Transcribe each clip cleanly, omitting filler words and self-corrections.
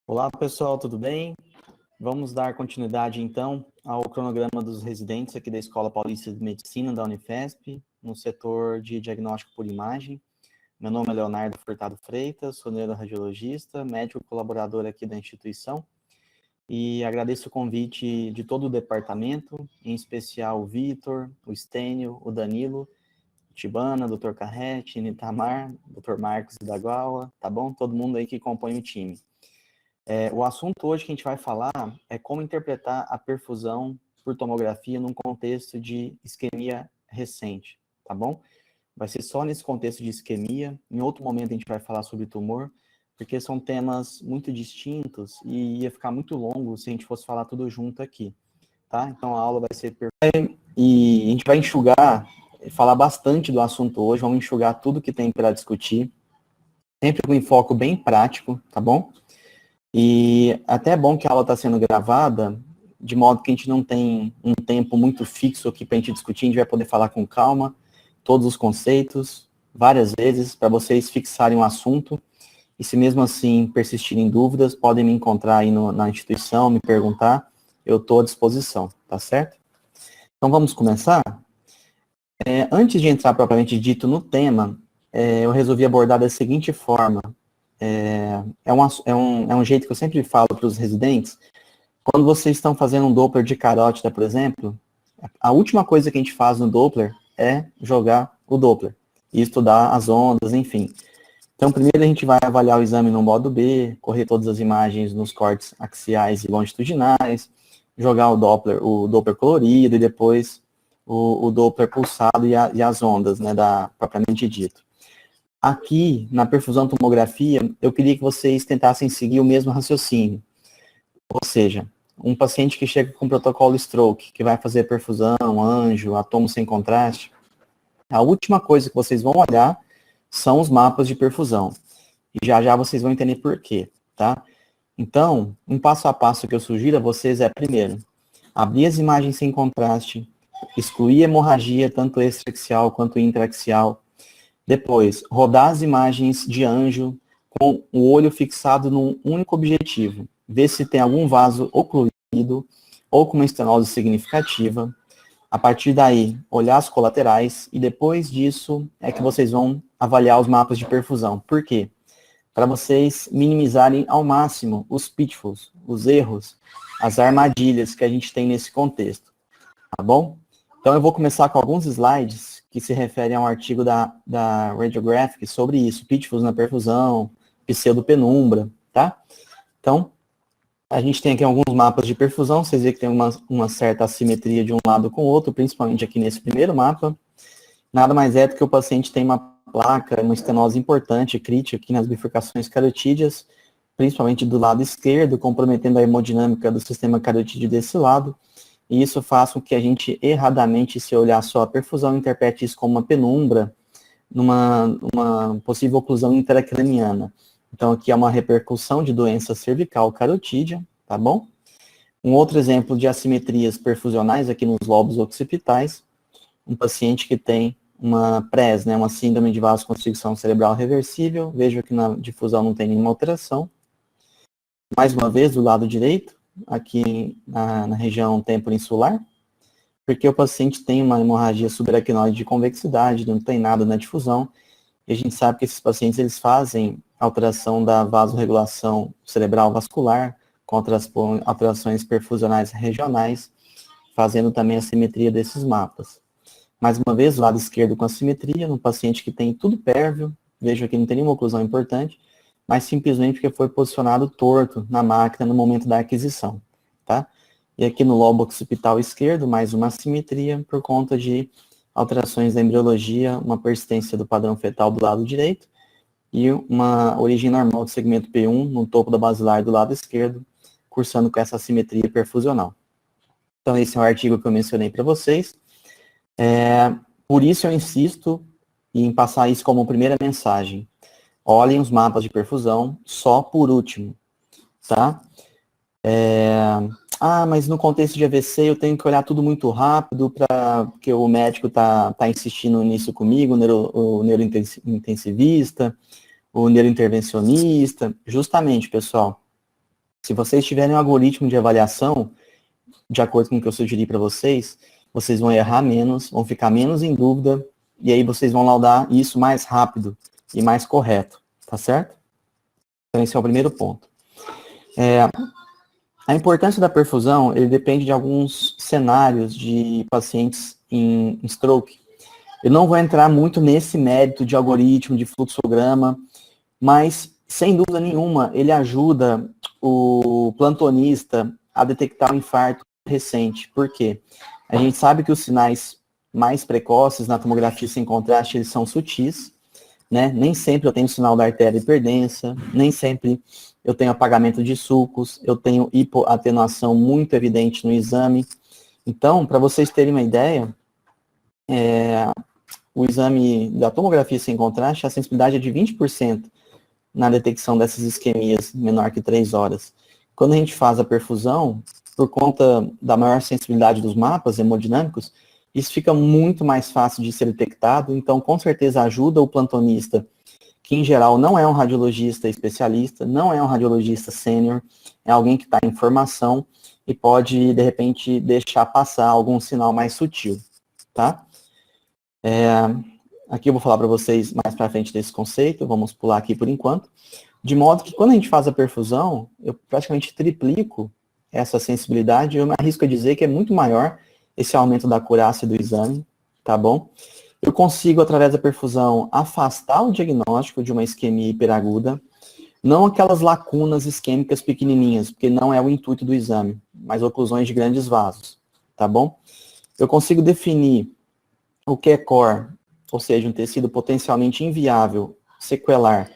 Olá, pessoal, tudo bem? Vamos dar continuidade, então, ao cronograma dos residentes aqui da Escola Paulista de Medicina da Unifesp, no setor de diagnóstico por imagem. Meu nome é Leonardo Furtado Freitas, sou neuroradiologista, médico colaborador aqui da instituição, e agradeço o convite de todo o departamento, em especial o Vitor, o Estênio, o Danilo, o Tibana, o Dr. Carrete, Nitamar, o Dr. Marcos Idagawa, tá bom? Todo mundo aí que compõe o time. O assunto hoje que a gente vai falar é como interpretar a perfusão por tomografia num contexto de isquemia recente, tá bom? Vai ser só nesse contexto de isquemia. Em outro momento a gente vai falar sobre tumor, porque são temas muito distintos e ia ficar muito longo se a gente fosse falar tudo junto aqui, tá? Então a aula vai ser perfeita e a gente vai enxugar, falar bastante do assunto hoje, vamos enxugar tudo que tem para discutir, sempre com enfoque bem prático, tá bom? E até é bom que a aula está sendo gravada, de modo que a gente não tem um tempo muito fixo aqui para a gente discutir, a gente vai poder falar com calma, todos os conceitos, várias vezes, para vocês fixarem o assunto, e se mesmo assim persistirem dúvidas, podem me encontrar aí na instituição, me perguntar, eu estou à disposição, tá certo? Então vamos começar? Antes de entrar propriamente dito no tema, eu resolvi abordar da seguinte forma. É um jeito que eu sempre falo para os residentes. Quando vocês estão fazendo um Doppler de carótida, por exemplo, a última coisa que a gente faz no Doppler é jogar o Doppler e estudar as ondas, enfim. Então, primeiro a gente vai avaliar o exame no modo B, correr todas as imagens nos cortes axiais e longitudinais, jogar o Doppler colorido e depois o Doppler pulsado e as ondas, né, propriamente dito. Aqui, na perfusão tomografia, eu queria que vocês tentassem seguir o mesmo raciocínio. Ou seja, um paciente que chega com protocolo stroke, que vai fazer perfusão, anjo, átomo sem contraste, a última coisa que vocês vão olhar são os mapas de perfusão. E já vocês vão entender por quê, tá? Então, um passo a passo que eu sugiro a vocês é, primeiro, abrir as imagens sem contraste, excluir a hemorragia, tanto extraaxial quanto intraaxial. Depois, rodar as imagens de anjo com o olho fixado num único objetivo. Ver se tem algum vaso ocluído ou com uma estenose significativa. A partir daí, olhar as colaterais e depois disso é que vocês vão avaliar os mapas de perfusão. Por quê? Para vocês minimizarem ao máximo os pitfalls, os erros, as armadilhas que a gente tem nesse contexto. Tá bom? Então eu vou começar com alguns slides que se referem a um artigo da Radiographic sobre isso, pitfalls na perfusão, pseudopenumbra, tá? Então, a gente tem aqui alguns mapas de perfusão, vocês veem que tem uma certa assimetria de um lado com o outro, principalmente aqui nesse primeiro mapa. Nada mais é do que o paciente tem uma placa, uma estenose importante, crítica aqui nas bifurcações carotídeas, principalmente do lado esquerdo, comprometendo a hemodinâmica do sistema carotídeo desse lado. E isso faz com que a gente, erradamente, se olhar só a perfusão, interprete isso como uma penumbra, numa possível oclusão intracraniana. Então, aqui é uma repercussão de doença cervical carotídea, tá bom? Um outro exemplo de assimetrias perfusionais aqui nos lobos occipitais, um paciente que tem uma PRES, né, uma síndrome de vasoconstricção cerebral reversível, vejo que na difusão não tem nenhuma alteração. Mais uma vez, do lado direito, aqui na região temporoinsular, porque o paciente tem uma hemorragia subaracnoide de convexidade, não tem nada na difusão, e a gente sabe que esses pacientes eles fazem alteração da vasorregulação cerebral vascular, com alterações perfusionais regionais, fazendo também a simetria desses mapas. Mais uma vez, o lado esquerdo com a simetria, no paciente que tem tudo pérvio, vejo aqui não tem nenhuma oclusão importante, mas simplesmente porque foi posicionado torto na máquina no momento da aquisição, tá? E aqui no lobo occipital esquerdo, mais uma assimetria por conta de alterações da embriologia, uma persistência do padrão fetal do lado direito e uma origem normal do segmento P1 no topo da basilar do lado esquerdo, cursando com essa assimetria perfusional. Então, esse é o artigo que eu mencionei para vocês. Por isso eu insisto em passar isso como primeira mensagem. Olhem os mapas de perfusão só por último, tá? Mas no contexto de AVC eu tenho que olhar tudo muito rápido porque o médico tá insistindo nisso comigo, o neurointensivista, o neurointervencionista. Justamente, pessoal, Se vocês tiverem um algoritmo de avaliação, de acordo com o que eu sugeri para vocês, vocês vão errar menos, vão ficar menos em dúvida, e aí vocês vão laudar isso mais rápido e mais correto, tá certo? Então esse é o primeiro ponto. A importância da perfusão, ele depende de alguns cenários de pacientes em stroke. Eu não vou entrar muito nesse mérito de algoritmo, de fluxograma, mas, sem dúvida nenhuma, ele ajuda o plantonista a detectar um infarto recente. Por quê? A gente sabe que os sinais mais precoces na tomografia sem contraste, eles são sutis, né? Nem sempre eu tenho sinal da artéria hiperdensa, nem sempre eu tenho apagamento de sulcos, eu tenho hipoatenuação muito evidente no exame. Então, para vocês terem uma ideia, o exame da tomografia sem contraste, a sensibilidade é de 20% na detecção dessas isquemias menor que 3 horas. Quando a gente faz a perfusão, por conta da maior sensibilidade dos mapas hemodinâmicos, isso fica muito mais fácil de ser detectado, então com certeza ajuda o plantonista, que em geral não é um radiologista especialista, não é um radiologista sênior, é alguém que está em formação e pode, de repente, deixar passar algum sinal mais sutil, tá? Aqui eu vou falar para vocês mais para frente desse conceito, vamos pular aqui por enquanto, de modo que quando a gente faz a perfusão, eu praticamente triplico essa sensibilidade, eu me arrisco a dizer que é muito maior esse aumento da acurácia do exame, tá bom? Eu consigo, através da perfusão, afastar o diagnóstico de uma isquemia hiperaguda, não aquelas lacunas isquêmicas pequenininhas, porque não é o intuito do exame, mas oclusões de grandes vasos, tá bom? Eu consigo definir o que é core, ou seja, um tecido potencialmente inviável, sequelar,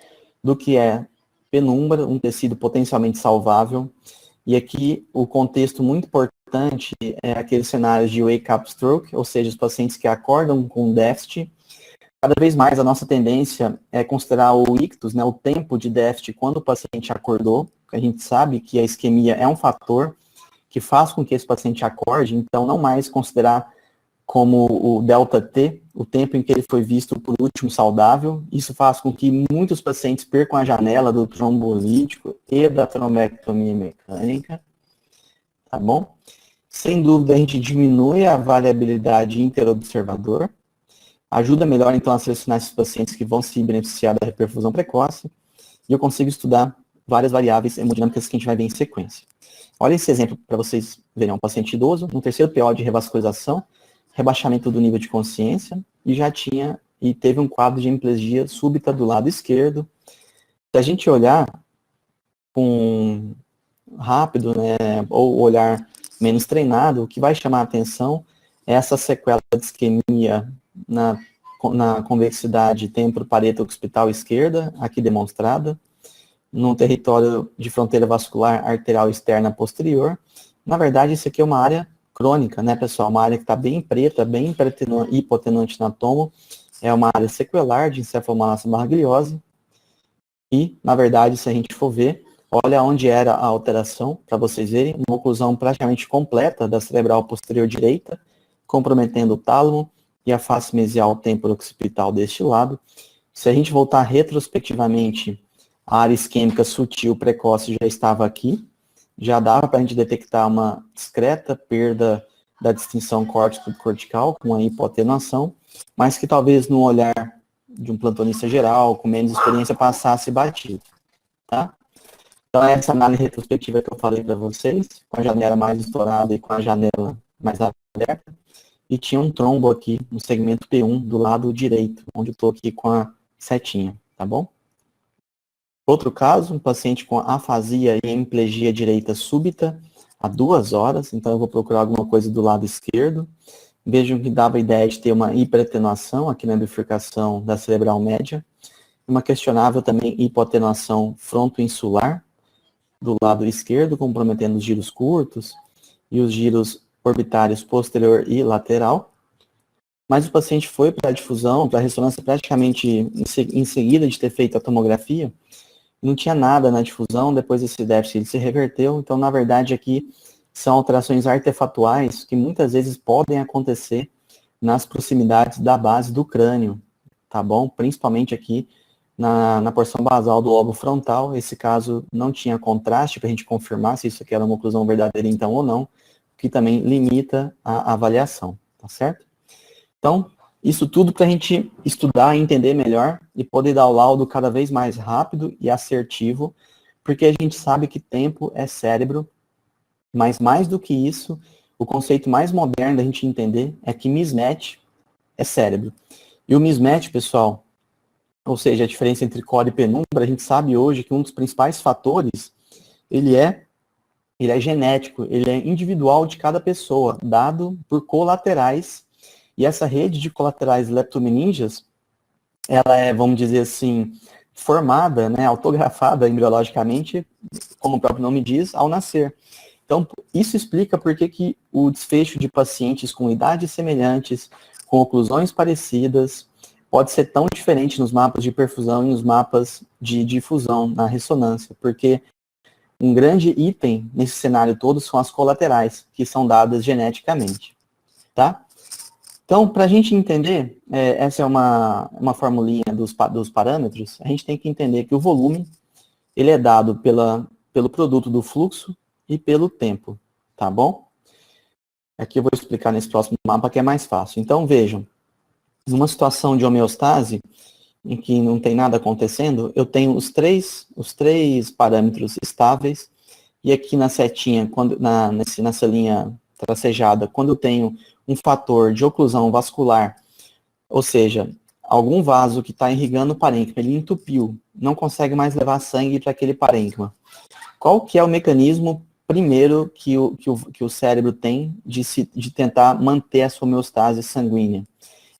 do que é penumbra, um tecido potencialmente salvável. E aqui o contexto muito importante é aqueles cenários de wake-up stroke, ou seja, os pacientes que acordam com déficit. Cada vez mais a nossa tendência é considerar o ictus, né, o tempo de déficit quando o paciente acordou. A gente sabe que a isquemia é um fator que faz com que esse paciente acorde, então não mais considerar como o delta T, o tempo em que ele foi visto por último saudável. Isso faz com que muitos pacientes percam a janela do trombolítico e da trombectomia mecânica, tá bom? Sem dúvida, a gente diminui a variabilidade interobservador, ajuda melhor, então, a selecionar esses pacientes que vão se beneficiar da reperfusão precoce, e eu consigo estudar várias variáveis hemodinâmicas que a gente vai ver em sequência. Olha esse exemplo para vocês verem, um paciente idoso, no terceiro PO de revascularização, rebaixamento do nível de consciência, e teve um quadro de hemiplegia súbita do lado esquerdo. Se a gente olhar com rápido, né, ou olhar menos treinado, o que vai chamar a atenção é essa sequela de isquemia na convexidade temporo-parieto-occipital esquerda, aqui demonstrada, no território de fronteira vascular arterial externa posterior. Na verdade, isso aqui é uma área crônica, né, pessoal? Uma área que está bem preta, bem hipotenuante na tomo. É uma área sequelar de encefalomalacia margilhosa. E, na verdade, se a gente for ver, olha onde era a alteração, para vocês verem, uma oclusão praticamente completa da cerebral posterior direita, comprometendo o tálamo e a face mesial temporo-occipital deste lado. Se a gente voltar retrospectivamente, a área isquêmica sutil precoce já estava aqui, já dava para a gente detectar uma discreta perda da distinção córtico-cortical com a hipoatenuação, mas que talvez no olhar de um plantonista geral, com menos experiência, passasse batido, tá? Então, essa análise retrospectiva que eu falei para vocês, com a janela mais estourada e com a janela mais aberta, e tinha um trombo aqui no segmento P1 do lado direito, onde eu estou aqui com a setinha, tá bom? Outro caso, um paciente com afasia e hemiplegia direita súbita há 2 horas, então eu vou procurar alguma coisa do lado esquerdo. Vejam que dava a ideia de ter uma hiperatenuação aqui na bifurcação da cerebral média, uma questionável também hipoatenuação frontoinsular do lado esquerdo, comprometendo os giros curtos e os giros orbitários posterior e lateral. Mas o paciente foi para a difusão, para a ressonância praticamente em seguida de ter feito a tomografia, não tinha nada na difusão, depois esse déficit ele se reverteu, então na verdade aqui são alterações artefatuais que muitas vezes podem acontecer nas proximidades da base do crânio, tá bom? Principalmente aqui na porção basal do lobo frontal. Esse caso não tinha contraste para a gente confirmar se isso aqui era uma oclusão verdadeira então ou não, que também limita a avaliação, tá certo? Então, isso tudo para a gente estudar, entender melhor e poder dar o laudo cada vez mais rápido e assertivo, porque a gente sabe que tempo é cérebro, mas mais do que isso, o conceito mais moderno da gente entender é que mismatch é cérebro. E o mismatch, pessoal, ou seja, a diferença entre core e penumbra, a gente sabe hoje que um dos principais fatores, ele é genético, ele é individual de cada pessoa, dado por colaterais. E essa rede de colaterais leptomeninges, ela é, vamos dizer assim, formada, né, autografada embriologicamente, como o próprio nome diz, ao nascer. Então, isso explica por que o desfecho de pacientes com idades semelhantes, com oclusões parecidas, pode ser tão diferente nos mapas de perfusão e nos mapas de difusão na ressonância, porque um grande item nesse cenário todo são as colaterais, que são dadas geneticamente, tá? Então, para a gente entender, essa é uma formulinha dos parâmetros, a gente tem que entender que o volume, ele é dado pelo produto do fluxo e pelo tempo, tá bom? Aqui eu vou explicar nesse próximo mapa que é mais fácil. Então, vejam, numa situação de homeostase, em que não tem nada acontecendo, eu tenho os três parâmetros estáveis, e aqui na setinha, nessa linha tracejada, quando eu tenho um fator de oclusão vascular, ou seja, algum vaso que está irrigando o parênquima, ele entupiu, não consegue mais levar sangue para aquele parênquima. Qual que é o mecanismo primeiro que o cérebro tem de tentar manter essa homeostase sanguínea?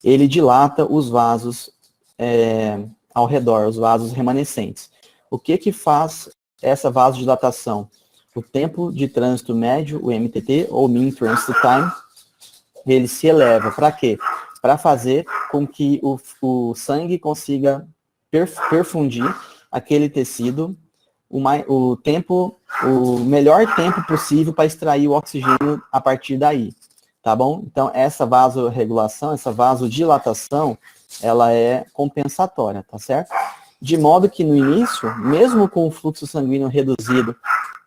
Ele dilata os vasos ao redor, os vasos remanescentes. O que faz essa vasodilatação? O tempo de trânsito médio, o MTT, ou Mean Transit Time, ele se eleva. Para quê? Para fazer com que o sangue consiga perfundir aquele tecido o melhor tempo possível para extrair o oxigênio a partir daí, tá bom? Então, essa vasorregulação, essa vasodilatação, ela é compensatória, tá certo? De modo que no início, mesmo com o fluxo sanguíneo reduzido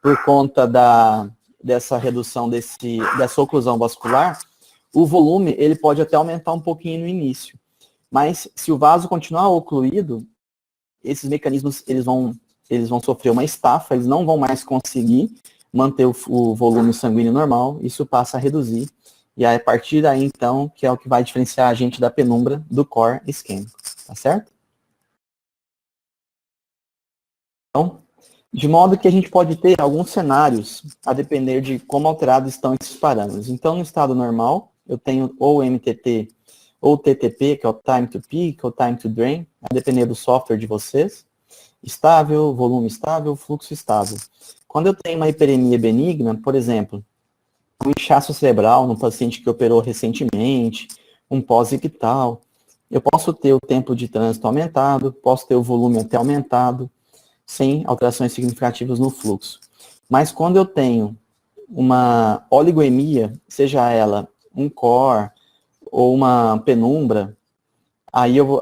por conta dessa redução dessa oclusão vascular, o volume ele pode até aumentar um pouquinho no início. Mas se o vaso continuar ocluído, esses mecanismos eles vão sofrer uma estafa, eles não vão mais conseguir manter o volume sanguíneo normal, isso passa a reduzir. E aí, a partir daí, então, que é o que vai diferenciar a gente da penumbra do core isquêmico, tá certo? Então, de modo que a gente pode ter alguns cenários, a depender de como alterados estão esses parâmetros. Então, no estado normal, eu tenho ou MTT ou TTP, que é o Time to Peak, ou Time to Drain, a depender do software de vocês. Estável, volume estável, fluxo estável. Quando eu tenho uma hiperemia benigna, por exemplo, um inchaço cerebral num paciente que operou recentemente, um pós-ictal, eu posso ter o tempo de trânsito aumentado, posso ter o volume até aumentado, sem alterações significativas no fluxo. Mas quando eu tenho uma oligoemia, seja ela um core ou uma penumbra, aí eu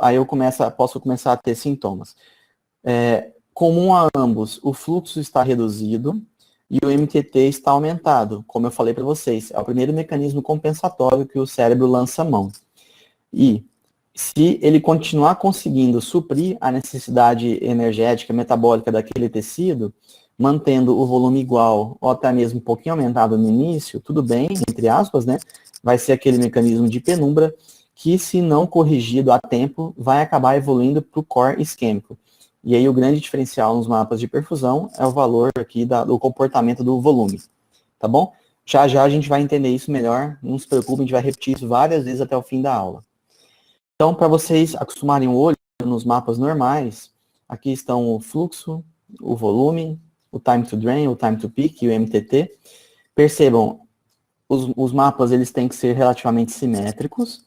posso começar a ter sintomas. Comum a ambos, o fluxo está reduzido e o MTT está aumentado, como eu falei para vocês. É o primeiro mecanismo compensatório que o cérebro lança mão. E se ele continuar conseguindo suprir a necessidade energética, metabólica daquele tecido, mantendo o volume igual ou até mesmo um pouquinho aumentado no início, tudo bem, entre aspas, né? Vai ser aquele mecanismo de penumbra que, se não corrigido a tempo, vai acabar evoluindo para o core isquêmico. E aí o grande diferencial nos mapas de perfusão é o valor aqui do comportamento do volume, tá bom? Já já a gente vai entender isso melhor, não se preocupe, a gente vai repetir isso várias vezes até o fim da aula. Então, para vocês acostumarem o olho nos mapas normais, aqui estão o fluxo, o volume, o time to drain, o time to peak e o MTT. Percebam, os mapas eles têm que ser relativamente simétricos.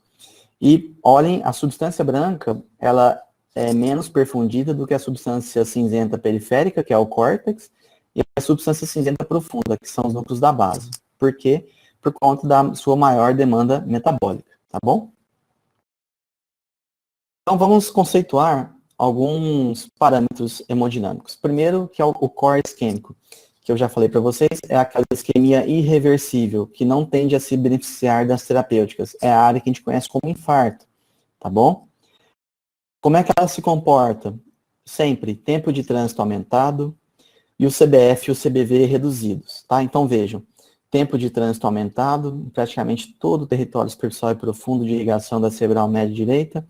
E olhem, a substância branca, ela é menos perfundida do que a substância cinzenta periférica, que é o córtex, e a substância cinzenta profunda, que são os núcleos da base. Por quê? Por conta da sua maior demanda metabólica, tá bom? Então, vamos conceituar alguns parâmetros hemodinâmicos. Primeiro, que é o core isquêmico, que eu já falei para vocês, é aquela isquemia irreversível, que não tende a se beneficiar das terapêuticas. É a área que a gente conhece como infarto, tá bom? Como é que ela se comporta? Sempre tempo de trânsito aumentado e o CBF e o CBV reduzidos, tá? Então vejam, tempo de trânsito aumentado em praticamente todo o território superficial e profundo de irrigação da cerebral média direita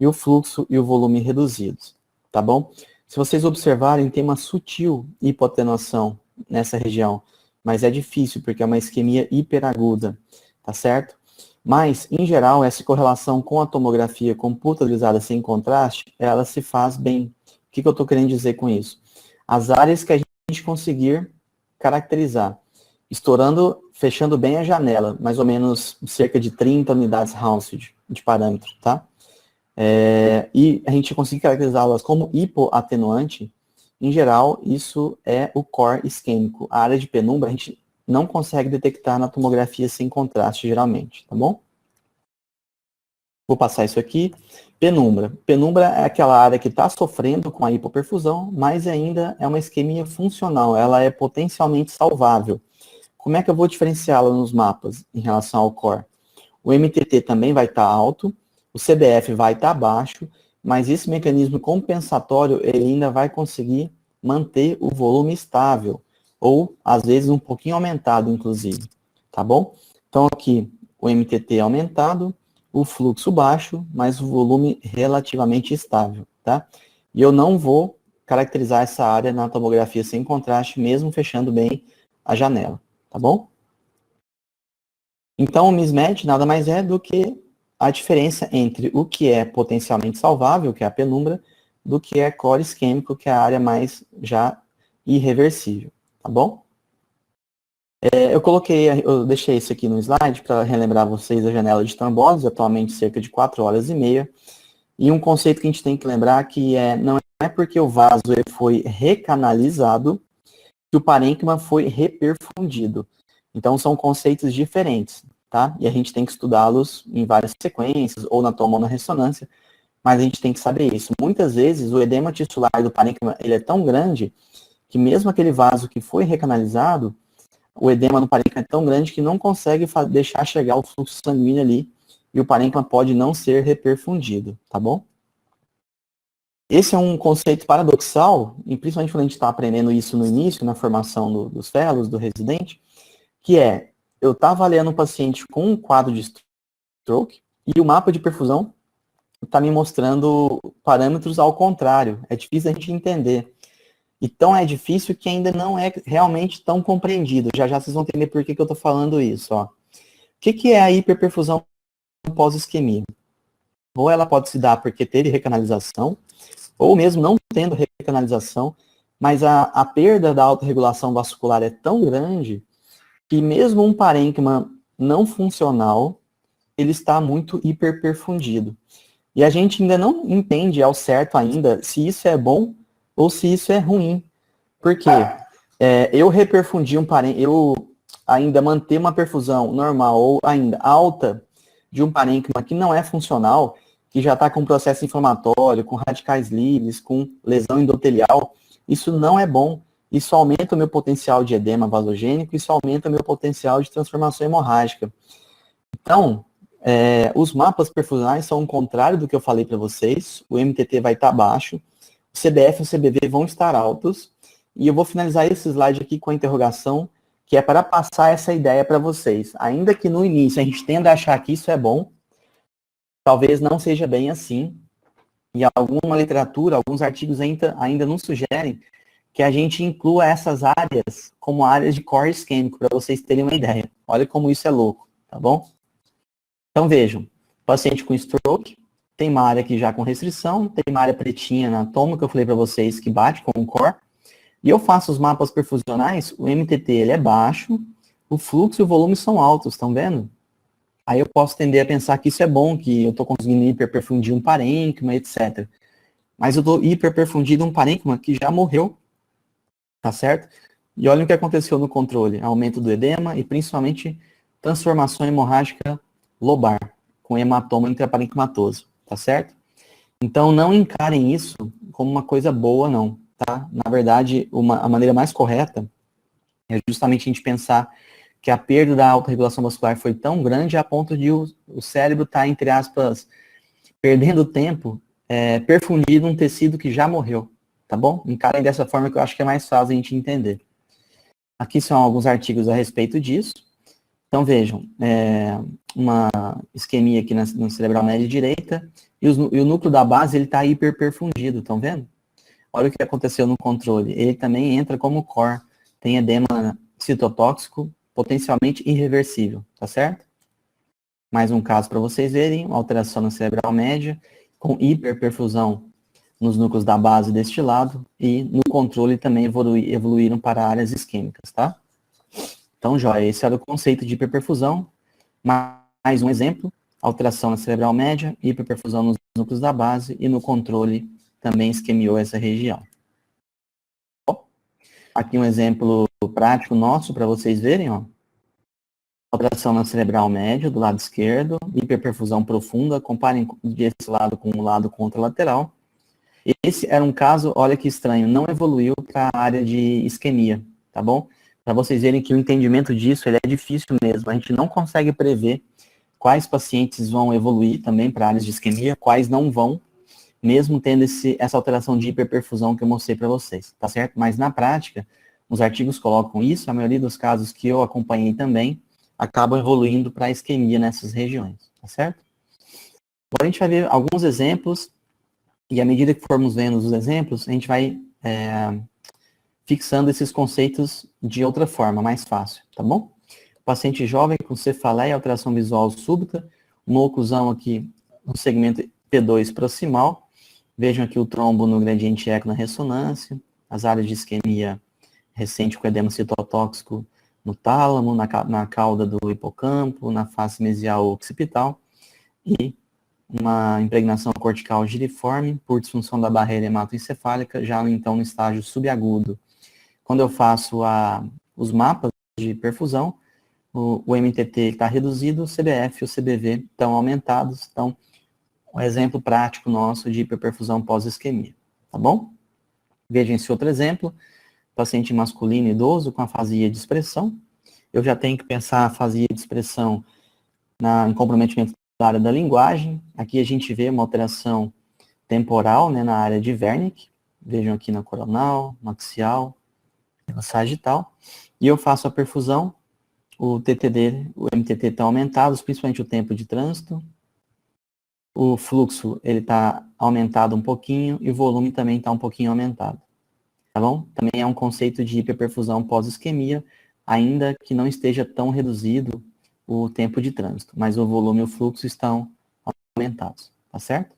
e o fluxo e o volume reduzidos, tá bom? Se vocês observarem, tem uma sutil hipotenuação nessa região, mas é difícil porque é uma isquemia hiperaguda, tá certo? Mas, em geral, essa correlação com a tomografia computadorizada sem contraste, ela se faz bem. O que eu estou querendo dizer com isso? As áreas que a gente conseguir caracterizar, fechando bem a janela, mais ou menos cerca de 30 unidades Hounsfield de parâmetro, tá? E a gente conseguir caracterizá-las como hipoatenuante, em geral, isso é o core isquêmico. A área de penumbra, a gente não consegue detectar na tomografia sem contraste, geralmente, tá bom? Vou passar isso aqui. Penumbra. Penumbra é aquela área que está sofrendo com a hipoperfusão, mas ainda é uma isquemia funcional, ela é potencialmente salvável. Como é que eu vou diferenciá-la nos mapas em relação ao core? O MTT também vai estar alto, o CBF vai estar baixo, mas esse mecanismo compensatório, ele ainda vai conseguir manter o volume estável, ou às vezes um pouquinho aumentado, inclusive, tá bom? Então aqui, o MTT aumentado, o fluxo baixo, mas o volume relativamente estável, tá? E eu não vou caracterizar essa área na tomografia sem contraste, mesmo fechando bem a janela, tá bom? Então, o mismatch nada mais é do que a diferença entre o que é potencialmente salvável, que é a penumbra, do que é core isquêmico, que é a área mais já irreversível, tá bom? Eu deixei isso aqui no slide para relembrar vocês a janela de trombose, atualmente cerca de 4 horas e meia, e um conceito que a gente tem que lembrar que não é porque o vaso foi recanalizado que o parênquima foi reperfundido. Então, são conceitos diferentes, tá? E a gente tem que estudá-los em várias sequências, ou na toma ou na ressonância, mas a gente tem que saber isso. Muitas vezes, o edema tissular do parênquima, ele é tão grande, que mesmo aquele vaso que foi recanalizado, o edema no parênquima é tão grande que não consegue deixar chegar o fluxo sanguíneo ali, e o parênquima pode não ser reperfundido, tá bom? Esse é um conceito paradoxal, e principalmente quando a gente está aprendendo isso no início, na formação dos fellows, do residente, que é, eu estou avaliando um paciente com um quadro de stroke, e o mapa de perfusão está me mostrando parâmetros ao contrário. É difícil a gente entender. Então é difícil que ainda não é realmente tão compreendido. Já já vocês vão entender por que eu estou falando isso. Ó. O que é a hiperperfusão pós-isquemia? Ou ela pode se dar porque teve recanalização, ou mesmo não tendo recanalização, mas a perda da autorregulação vascular é tão grande que mesmo um parênquima não funcional, ele está muito hiperperfundido. E a gente ainda não entende ao certo ainda se isso é bom ou se isso é ruim. Por quê? Eu reperfundir um parênquima, eu ainda manter uma perfusão normal ou ainda alta de um parênquima que não é funcional, que já está com processo inflamatório, com radicais livres, com lesão endotelial, isso não é bom. Isso aumenta o meu potencial de edema vasogênico, isso aumenta o meu potencial de transformação hemorrágica. Então, os mapas perfusionais são o contrário do que eu falei para vocês. O MTT vai estar baixo, o CBF e o CBV vão estar altos, e eu vou finalizar esse slide aqui com a interrogação, que é para passar essa ideia para vocês. Ainda que no início a gente tenda a achar que isso é bom, talvez não seja bem assim, e alguma literatura, alguns artigos ainda nos sugerem que a gente inclua essas áreas como áreas de core isquêmico, para vocês terem uma ideia. Olha como isso é louco, tá bom? Então vejam, paciente com stroke, tem uma área aqui já com restrição, tem uma área pretinha na toma que eu falei para vocês que bate com o core, e eu faço os mapas perfusionais, o MTT ele é baixo, o fluxo e o volume são altos, estão vendo? Aí eu posso tender a pensar que isso é bom, que eu estou conseguindo hiperperfundir um parênquima, etc. Mas eu estou hiperperfundindo um parênquima que já morreu, tá certo? E olha o que aconteceu no controle, aumento do edema e principalmente transformação hemorrágica lobar, com hematoma intraparenquimatoso, tá certo? Então não encarem isso como uma coisa boa, não, tá? Na verdade, a maneira mais correta é justamente a gente pensar que a perda da autorregulação vascular foi tão grande a ponto de o cérebro estar, entre aspas, perdendo tempo, perfundido num tecido que já morreu, tá bom? Encarem dessa forma que eu acho que é mais fácil a gente entender. Aqui são alguns artigos a respeito disso. Então, vejam, uma isquemia aqui na cerebral média direita, e o núcleo da base, ele está hiperperfundido, estão vendo? Olha o que aconteceu no controle. Ele também entra como core, tem edema citotóxico, potencialmente irreversível, tá certo? Mais um caso para vocês verem, uma alteração na cerebral média, com hiperperfusão nos núcleos da base deste lado, e no controle também evoluíram para áreas isquêmicas, tá? Então, joia, esse era o conceito de hiperperfusão. Mais um exemplo, alteração na cerebral média, hiperperfusão nos núcleos da base, e no controle também isquemiou essa região. Aqui um exemplo prático nosso para vocês verem, ó. Alteração na cerebral média, do lado esquerdo, hiperperfusão profunda, comparem desse lado com o lado contralateral. Esse era um caso, olha que estranho, não evoluiu para a área de isquemia, tá bom? Para vocês verem que o entendimento disso ele é difícil mesmo, a gente não consegue prever quais pacientes vão evoluir também para áreas de isquemia, quais não vão, mesmo tendo essa alteração de hiperperfusão que eu mostrei para vocês, tá certo? Mas na prática, os artigos colocam isso, a maioria dos casos que eu acompanhei também, acabam evoluindo para isquemia nessas regiões, tá certo? Agora a gente vai ver alguns exemplos, e à medida que formos vendo os exemplos, a gente vai fixando esses conceitos de outra forma, mais fácil, tá bom? Paciente jovem com cefaleia, alteração visual súbita, uma oclusão aqui no segmento P2 proximal. Vejam aqui o trombo no gradiente eco na ressonância, as áreas de isquemia recente com edema citotóxico no tálamo, na cauda do hipocampo, na face mesial occipital, e uma impregnação cortical giriforme por disfunção da barreira hematoencefálica, já então no estágio subagudo. Quando eu faço os mapas de perfusão, o MTT está reduzido, o CBF e o CBV estão aumentados. Então, um exemplo prático nosso de hiperperfusão pós-isquemia, tá bom? Vejam esse outro exemplo, paciente masculino idoso com afasia de expressão. Eu já tenho que pensar a afasia de expressão em comprometimento da área da linguagem. Aqui a gente vê uma alteração temporal, né, na área de Wernicke. Vejam aqui na coronal, no axial, na sagital. E eu faço a perfusão, o TTD, o MTT estão aumentados, principalmente o tempo de trânsito. O fluxo, ele está aumentado um pouquinho e o volume também está um pouquinho aumentado. Tá bom? Também é um conceito de hiperperfusão pós-isquemia, ainda que não esteja tão reduzido o tempo de trânsito, mas o volume e o fluxo estão aumentados, tá certo?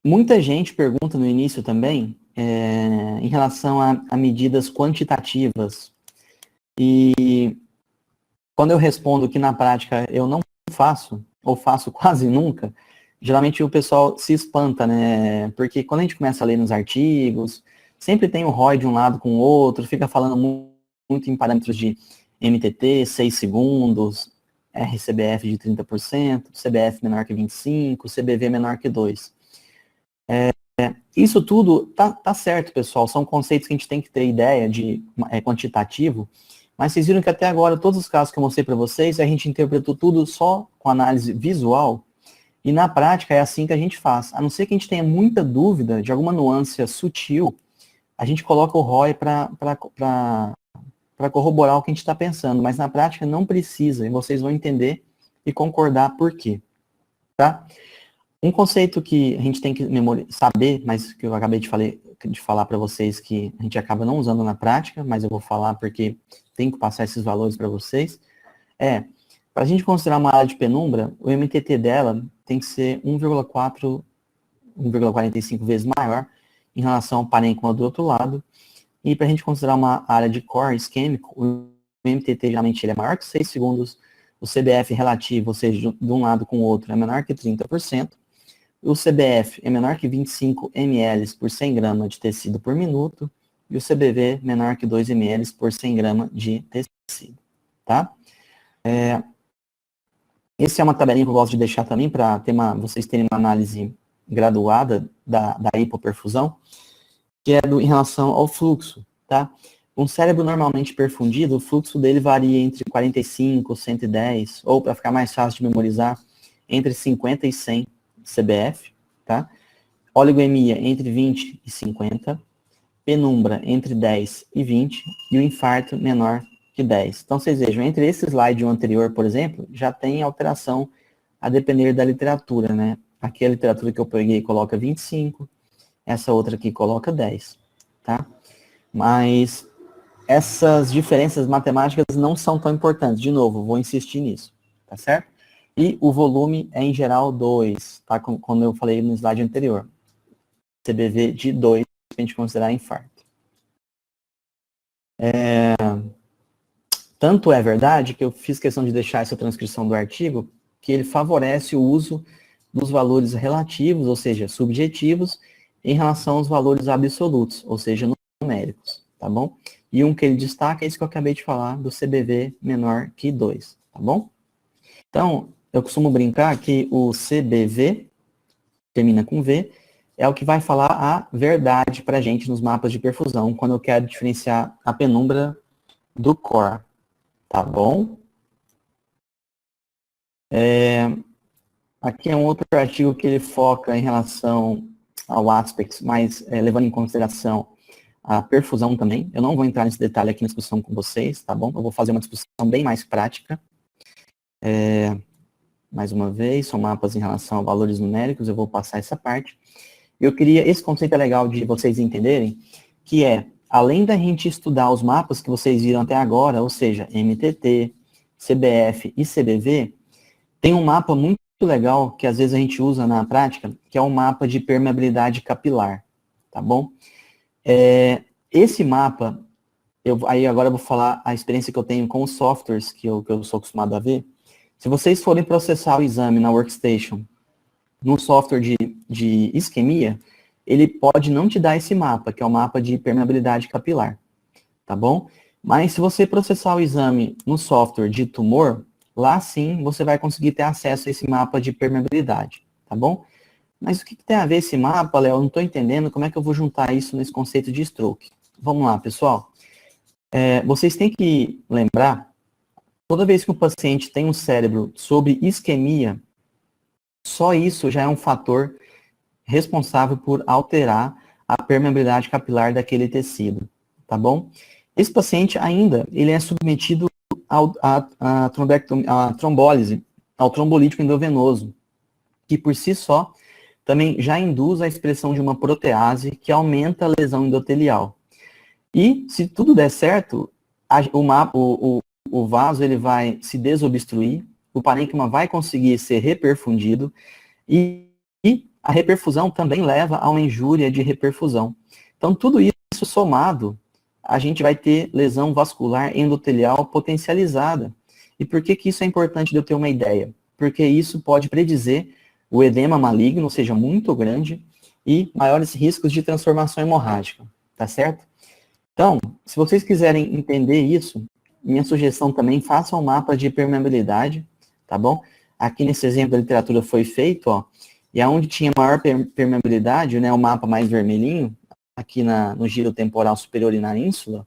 Muita gente pergunta no início também em relação a medidas quantitativas, e quando eu respondo que na prática eu não faço, ou faço quase nunca, geralmente o pessoal se espanta, né? Porque quando a gente começa a ler nos artigos, sempre tem o ROI de um lado com o outro, fica falando muito em parâmetros de MTT, 6 segundos, RCBF de 30%, CBF menor que 25%, CBV menor que 2%. Isso tudo tá certo, pessoal, são conceitos que a gente tem que ter ideia de quantitativo, mas vocês viram que até agora, todos os casos que eu mostrei para vocês, a gente interpretou tudo só com análise visual, e na prática é assim que a gente faz. A não ser que a gente tenha muita dúvida de alguma nuance sutil, a gente coloca o ROI para corroborar o que a gente está pensando, mas na prática não precisa, e vocês vão entender e concordar por quê. Tá? Um conceito que a gente tem que saber, mas que eu acabei de falar para vocês que a gente acaba não usando na prática, mas eu vou falar porque tem que passar esses valores para vocês, para a gente considerar uma área de penumbra, o MTT dela tem que ser 1,4, 1,45 vezes maior em relação ao parênquima do outro lado. E para a gente considerar uma área de core isquêmico, o MTT geralmente ele é maior que 6 segundos, o CBF relativo, ou seja, de um lado com o outro, é menor que 30%, o CBF é menor que 25 ml por 100 gramas de tecido por minuto, e o CBV menor que 2 ml por 100 gramas de tecido, tá? Essa é uma tabelinha que eu gosto de deixar também para vocês terem uma análise graduada da hipoperfusão, que é em relação ao fluxo, tá? Um cérebro normalmente perfundido, o fluxo dele varia entre 45 e 110, ou para ficar mais fácil de memorizar, entre 50 e 100 CBF, tá? Oligoemia entre 20 e 50, penumbra entre 10 e 20, e o infarto menor que 10. Então, vocês vejam, entre esse slide e o anterior, por exemplo, já tem alteração a depender da literatura, né? Aqui a literatura que eu peguei coloca 25, essa outra aqui coloca 10, tá? Mas essas diferenças matemáticas não são tão importantes. De novo, vou insistir nisso, tá certo? E o volume é, em geral, 2, tá? Como eu falei no slide anterior. CBV de 2, para a gente considerar infarto. Tanto é verdade que eu fiz questão de deixar essa transcrição do artigo, que ele favorece o uso dos valores relativos, ou seja, subjetivos, em relação aos valores absolutos, ou seja, numéricos, tá bom? E um que ele destaca é esse que eu acabei de falar, do CBV menor que 2, tá bom? Então, eu costumo brincar que o CBV, termina com V, é o que vai falar a verdade para a gente nos mapas de perfusão, quando eu quero diferenciar a penumbra do core, tá bom? Aqui é um outro artigo que ele foca em relação ao aspects, mas levando em consideração a perfusão também. Eu não vou entrar nesse detalhe aqui na discussão com vocês, tá bom? Eu vou fazer uma discussão bem mais prática. Mais uma vez, são mapas em relação a valores numéricos, eu vou passar essa parte. Eu queria, esse conceito é legal de vocês entenderem, que é, além da gente estudar os mapas que vocês viram até agora, ou seja, MTT, CBF e CBV, tem um mapa muito legal que às vezes a gente usa na prática, que é o mapa de permeabilidade capilar, tá bom? Esse mapa, aí agora eu vou falar a experiência que eu tenho com os softwares que eu sou acostumado a ver. Se vocês forem processar o exame na Workstation, no software de isquemia, ele pode não te dar esse mapa, que é o mapa de permeabilidade capilar, tá bom? Mas se você processar o exame no software de tumor, lá sim você vai conseguir ter acesso a esse mapa de permeabilidade, tá bom? Mas o que tem a ver esse mapa, Léo? Eu não estou entendendo como é que eu vou juntar isso nesse conceito de stroke. Vamos lá, pessoal. Vocês têm que lembrar, toda vez que um paciente tem um cérebro sob isquemia, só isso já é um fator responsável por alterar a permeabilidade capilar daquele tecido, tá bom? Esse paciente ainda, ele é submetido à trombólise, ao trombolítico endovenoso, que por si só também já induz a expressão de uma protease que aumenta a lesão endotelial. E, se tudo der certo, o vaso ele vai se desobstruir, o parênquima vai conseguir ser reperfundido e a reperfusão também leva a uma injúria de reperfusão. Então, tudo isso somado, a gente vai ter lesão vascular endotelial potencializada. E por que isso é importante de eu ter uma ideia? Porque isso pode predizer o edema maligno, ou seja, muito grande, e maiores riscos de transformação hemorrágica, tá certo? Então, se vocês quiserem entender isso, minha sugestão também, façam um mapa de permeabilidade, tá bom? Aqui nesse exemplo da literatura foi feito, ó, e aonde tinha maior permeabilidade, né, o mapa mais vermelhinho, aqui no giro temporal superior e na ínsula,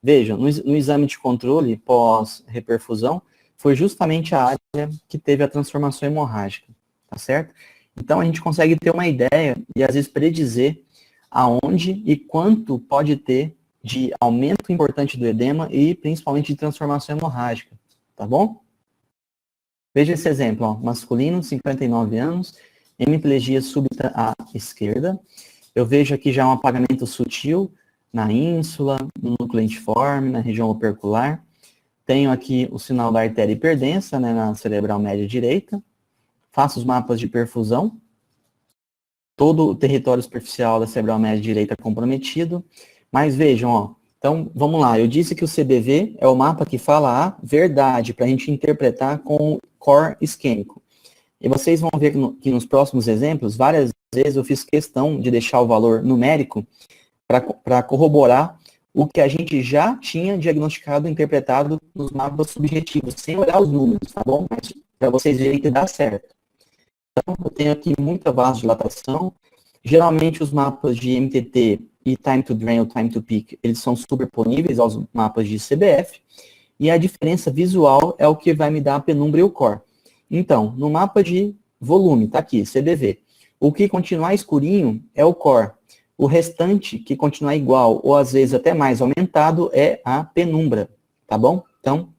vejam, no exame de controle pós-reperfusão, foi justamente a área que teve a transformação hemorrágica, tá certo? Então, a gente consegue ter uma ideia e, às vezes, predizer aonde e quanto pode ter de aumento importante do edema e, principalmente, de transformação hemorrágica, tá bom? Veja esse exemplo, ó, masculino, 59 anos, hemiplegia súbita à esquerda. Eu vejo aqui já um apagamento sutil na ínsula, no núcleo lentiforme, na região opercular. Tenho aqui o sinal da artéria hiperdensa, né, na cerebral média direita. Faço os mapas de perfusão. Todo o território superficial da cerebral média direita comprometido. Mas vejam, ó, então vamos lá. Eu disse que o CBV é o mapa que fala a verdade, para a gente interpretar com o core isquêmico. E vocês vão ver que nos próximos exemplos, várias vezes eu fiz questão de deixar o valor numérico para corroborar o que a gente já tinha diagnosticado e interpretado nos mapas subjetivos, sem olhar os números, tá bom? Mas para vocês verem que dá certo. eu tenho aqui muita vasodilatação. Geralmente os mapas de MTT e Time to Drain ou Time to Peak, eles são superponíveis aos mapas de CBF, e a diferença visual é o que vai me dar a penumbra e o core. Então, no mapa de volume, tá aqui, CBV, o que continuar escurinho é o core. O restante, que continuar igual, ou às vezes até mais aumentado, é a penumbra, tá bom? Então,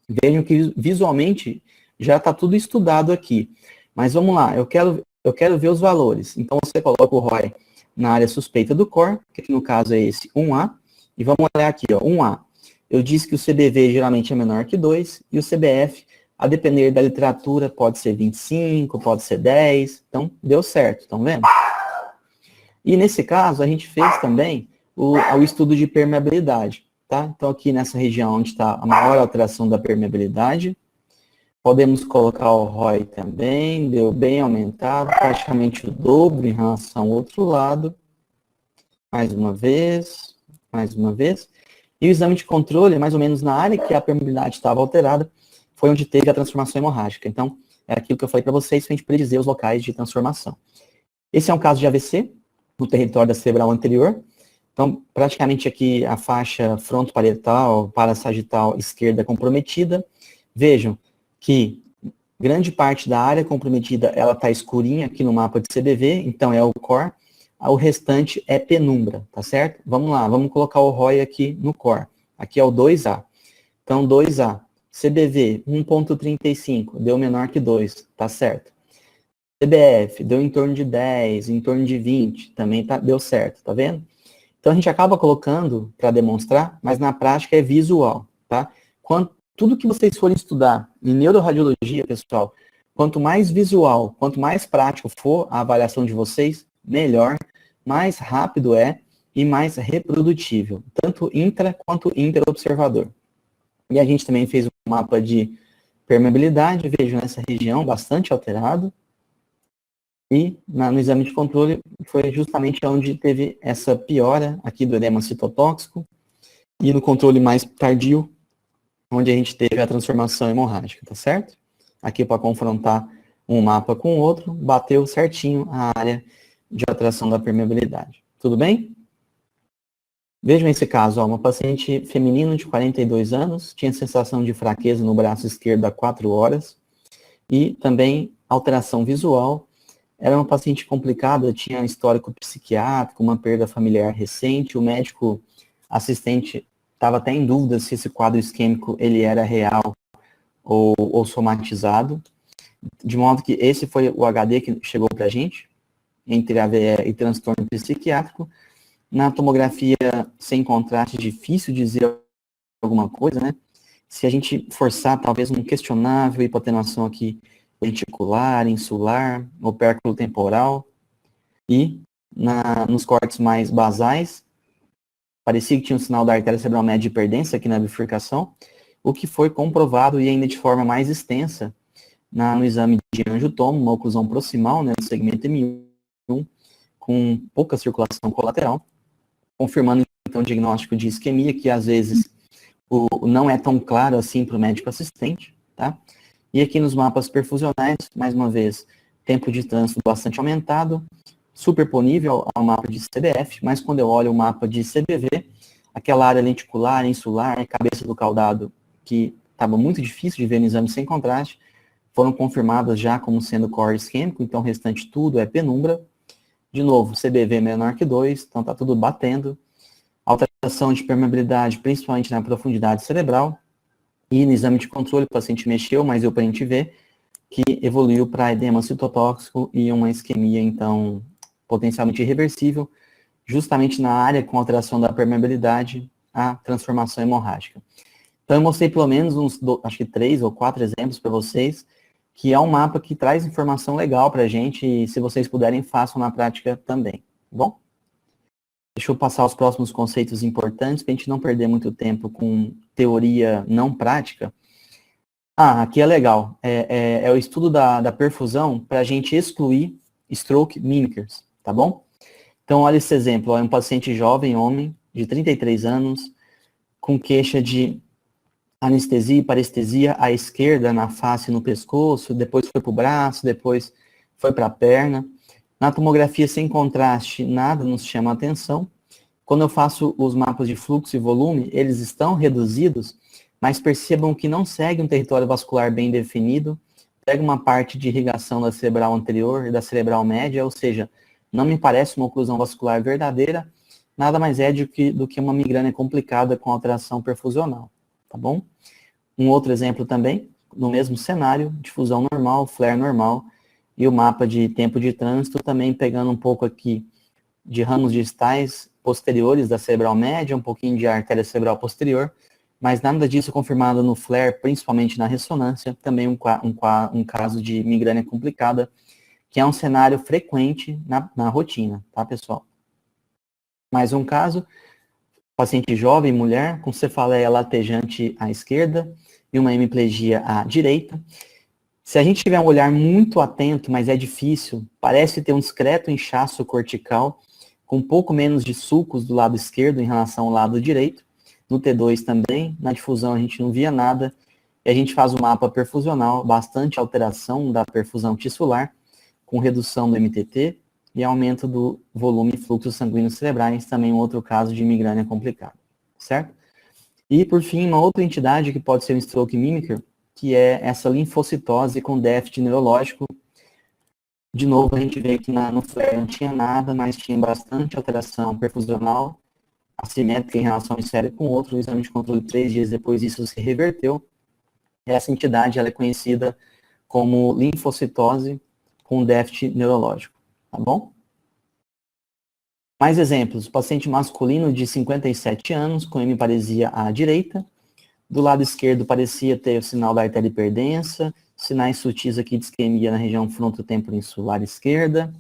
vejam que visualmente já está tudo estudado aqui. Mas vamos lá, eu quero ver os valores. Então, você coloca o ROI na área suspeita do core, que no caso é esse 1A, e vamos olhar aqui, ó, 1A. Eu disse que o CBV geralmente é menor que 2, e o CBF, a depender da literatura, pode ser 25, pode ser 10, então deu certo, estão vendo? E nesse caso, a gente fez também o estudo de permeabilidade, tá? Então aqui nessa região onde está a maior alteração da permeabilidade, podemos colocar o ROI também, deu bem aumentado, praticamente o dobro em relação ao outro lado. Mais uma vez, mais uma vez. E o exame de controle, mais ou menos na área que a permeabilidade estava alterada, foi onde teve a transformação hemorrágica. Então, é aquilo que eu falei para vocês, para a gente predizer os locais de transformação. Esse é um caso de AVC, no território da cerebral anterior. Então, praticamente aqui a faixa frontoparietal, parasagital esquerda comprometida. Vejam que grande parte da área comprometida, ela está escurinha aqui no mapa de CBV, então é o core. O restante é penumbra, tá certo? Vamos lá, vamos colocar o ROI aqui no core. Aqui é o 2A. Então, 2A. CBV, 1.35, deu menor que 2, tá certo. CBF, deu em torno de 10, em torno de 20, também deu certo, tá vendo? Então, a gente acaba colocando para demonstrar, mas na prática é visual, tá? Tudo que vocês forem estudar em neuroradiologia, pessoal, quanto mais visual, quanto mais prático for a avaliação de vocês, melhor, mais rápido é e mais reprodutível, tanto intra quanto interobservador. E a gente também fez um mapa de permeabilidade, vejo nessa região bastante alterado, e no exame de controle foi justamente onde teve essa piora aqui do edema citotóxico, e no controle mais tardio, onde a gente teve a transformação hemorrágica, tá certo? Aqui para confrontar um mapa com o outro, bateu certinho a área de alteração da permeabilidade. Tudo bem? Vejam esse caso, ó, uma paciente feminina de 42 anos, tinha sensação de fraqueza no braço esquerdo há 4 horas, e também alteração visual. Era uma paciente complicada, tinha histórico psiquiátrico, uma perda familiar recente, o médico assistente estava até em dúvida se esse quadro isquêmico ele era real ou somatizado, de modo que esse foi o HD que chegou para a gente, entre AVE e transtorno psiquiátrico. Na tomografia sem contraste, difícil dizer alguma coisa, né? Se a gente forçar talvez um questionável hipotenuação aqui lenticular, insular, opérculo temporal, e nos cortes mais basais, parecia que tinha um sinal da artéria cerebral média de hiperdensa aqui na bifurcação, o que foi comprovado e ainda de forma mais extensa no exame de angiotomo, uma oclusão proximal, né, no segmento M1, com pouca circulação colateral, confirmando então o diagnóstico de isquemia, que às vezes não é tão claro assim para o médico assistente, tá? E aqui nos mapas perfusionais, mais uma vez, tempo de trânsito bastante aumentado, superponível ao mapa de CBF, mas quando eu olho o mapa de CBV, aquela área lenticular, insular, cabeça do caudado, que estava muito difícil de ver no exame sem contraste, foram confirmadas já como sendo core isquêmico, então o restante tudo é penumbra. De novo, CBV menor que 2, então está tudo batendo. Alteração de permeabilidade, principalmente na profundidade cerebral. E no exame de controle, o paciente mexeu, mas deu para a gente ver que evoluiu para edema citotóxico e uma isquemia, então, potencialmente irreversível, justamente na área com alteração da permeabilidade, a transformação hemorrágica. Então, eu mostrei pelo menos acho que 3 ou 4 exemplos para vocês, que é um mapa que traz informação legal para a gente, e se vocês puderem, façam na prática também, tá bom? Deixa eu passar os próximos conceitos importantes, para a gente não perder muito tempo com teoria não prática. Aqui é legal. É o estudo da perfusão para a gente excluir stroke mimickers, tá bom? Então, olha esse exemplo. É um paciente jovem, homem, de 33 anos, com queixa de anestesia e parestesia à esquerda, na face e no pescoço, depois foi para o braço, depois foi para a perna. Na tomografia sem contraste, nada nos chama a atenção. Quando eu faço os mapas de fluxo e volume, eles estão reduzidos, mas percebam que não segue um território vascular bem definido, pega uma parte de irrigação da cerebral anterior e da cerebral média, ou seja, não me parece uma oclusão vascular verdadeira, nada mais é do que uma migrânia complicada com alteração perfusional, tá bom? Um outro exemplo também, no mesmo cenário, difusão normal, flare normal, e o mapa de tempo de trânsito também pegando um pouco aqui de ramos distais posteriores da cerebral média, um pouquinho de artéria cerebral posterior, mas nada disso confirmado no flare, principalmente na ressonância, também um caso de migrânia complicada, que é um cenário frequente na rotina, tá, pessoal? Mais um caso, paciente jovem, mulher, com cefaleia latejante à esquerda e uma hemiplegia à direita. Se a gente tiver um olhar muito atento, mas é difícil, parece ter um discreto inchaço cortical, com um pouco menos de sulcos do lado esquerdo em relação ao lado direito. No T2 também, na difusão a gente não via nada. E a gente faz o mapa perfusional, bastante alteração da perfusão tissular, com redução do MTT e aumento do volume e fluxo sanguíneo cerebrais, também um outro caso de migrânia complicada, certo? E, por fim, uma outra entidade que pode ser um stroke mimicker, que é essa linfocitose com déficit neurológico. De novo, a gente vê que no flare não tinha nada, mas tinha bastante alteração perfusional, assimétrica em relação ao cérebro com outro. O exame de controle 3 dias depois isso se reverteu. Essa entidade ela é conhecida como linfocitose com déficit neurológico, tá bom? Mais exemplos, paciente masculino de 57 anos, com hemiparesia à direita. Do lado esquerdo parecia ter o sinal da artéria hiperdensa, sinais sutis aqui de isquemia na região frontotemporinsular esquerda.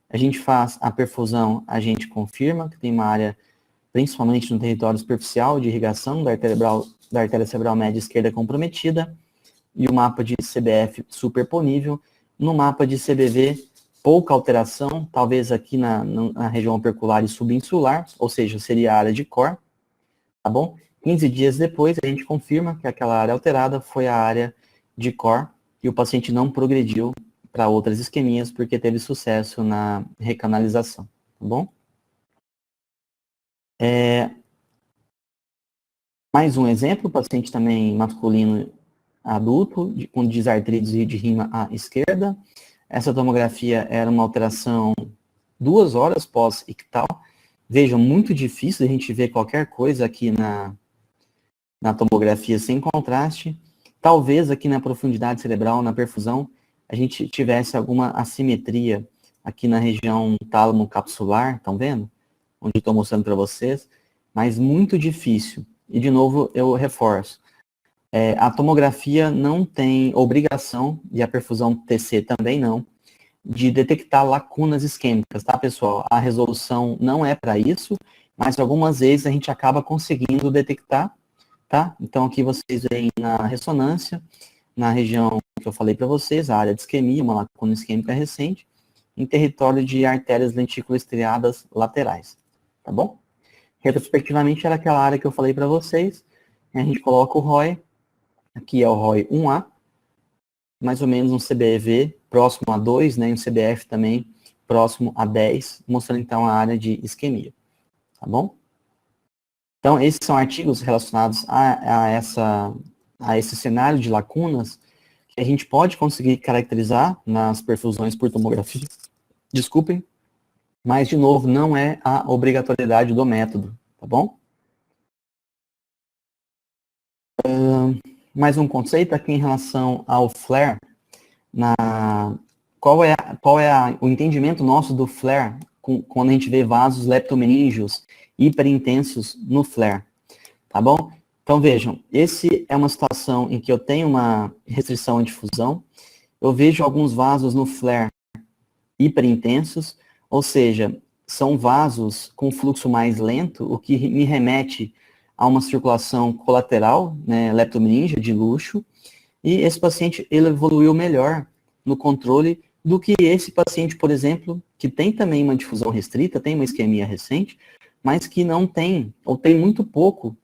A gente faz a perfusão, a gente confirma que tem uma área, principalmente no território superficial, de irrigação da artéria cerebral média esquerda comprometida, e o mapa de CBF superponível. No mapa de CBV, pouca alteração, talvez aqui na região opercular e subinsular, ou seja, seria a área de core, tá bom? 15 dias depois, a gente confirma que aquela área alterada foi a área de core e o paciente não progrediu para outras isquemias porque teve sucesso na recanalização, tá bom? Mais um exemplo, paciente também masculino adulto, com disartrites e de rima à esquerda. Essa tomografia era uma alteração 2 horas pós-ictal. Vejam, muito difícil a gente ver qualquer coisa aqui na tomografia sem contraste. Talvez aqui na profundidade cerebral, na perfusão, a gente tivesse alguma assimetria aqui na região tálamo capsular, estão vendo? Onde estou mostrando para vocês, mas muito difícil. E de novo eu reforço, a tomografia não tem obrigação, e a perfusão TC também não, de detectar lacunas isquêmicas, tá, pessoal? A resolução não é para isso, mas algumas vezes a gente acaba conseguindo detectar, tá? Então aqui vocês veem na ressonância, na região que eu falei para vocês, a área de isquemia, uma lacuna isquêmica recente, em território de artérias lenticuloestriadas laterais, tá bom? Retrospectivamente era aquela área que eu falei para vocês, a gente coloca o ROI, aqui é o ROI 1A, mais ou menos um CBV próximo a 2, né, e um CBF também próximo a 10, mostrando então a área de isquemia, tá bom? Então, esses são artigos relacionados a esse cenário de lacunas que a gente pode conseguir caracterizar nas perfusões por tomografia. Desculpem, mas, de novo, não é a obrigatoriedade do método, tá bom? Mais um conceito aqui em relação ao flare. Qual é o entendimento nosso do flare quando a gente vê vasos leptomeníngeos hiperintensos no flare, tá bom? Então, vejam, esse é uma situação em que eu tenho uma restrição à difusão, eu vejo alguns vasos no flare hiperintensos, ou seja, são vasos com fluxo mais lento, o que me remete a uma circulação colateral, né, leptomeníngea de luxo, e esse paciente ele evoluiu melhor no controle do que esse paciente, por exemplo, que tem também uma difusão restrita, tem uma isquemia recente, mas que não tem, ou tem muito pouco,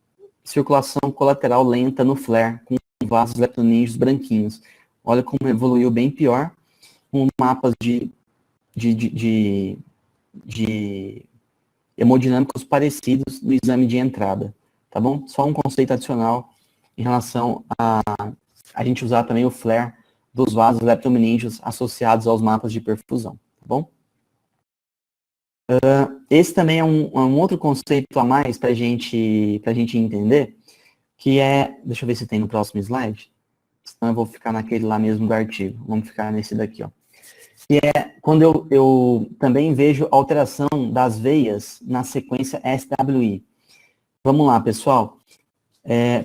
circulação colateral lenta no flare, com vasos leptomeníngeos branquinhos. Olha como evoluiu bem pior. com mapas de hemodinâmicos parecidos no exame de entrada, tá bom? Só um conceito adicional em relação a gente usar também o FLAIR dos vasos leptomeníngeos associados aos mapas de perfusão, tá bom? Esse também é um outro conceito a mais para a gente entender, que é, deixa eu ver se tem no próximo slide, senão eu vou ficar naquele lá mesmo do artigo, vamos ficar nesse daqui, ó. Que é quando eu também vejo alteração das veias na sequência SWI. Vamos lá, pessoal.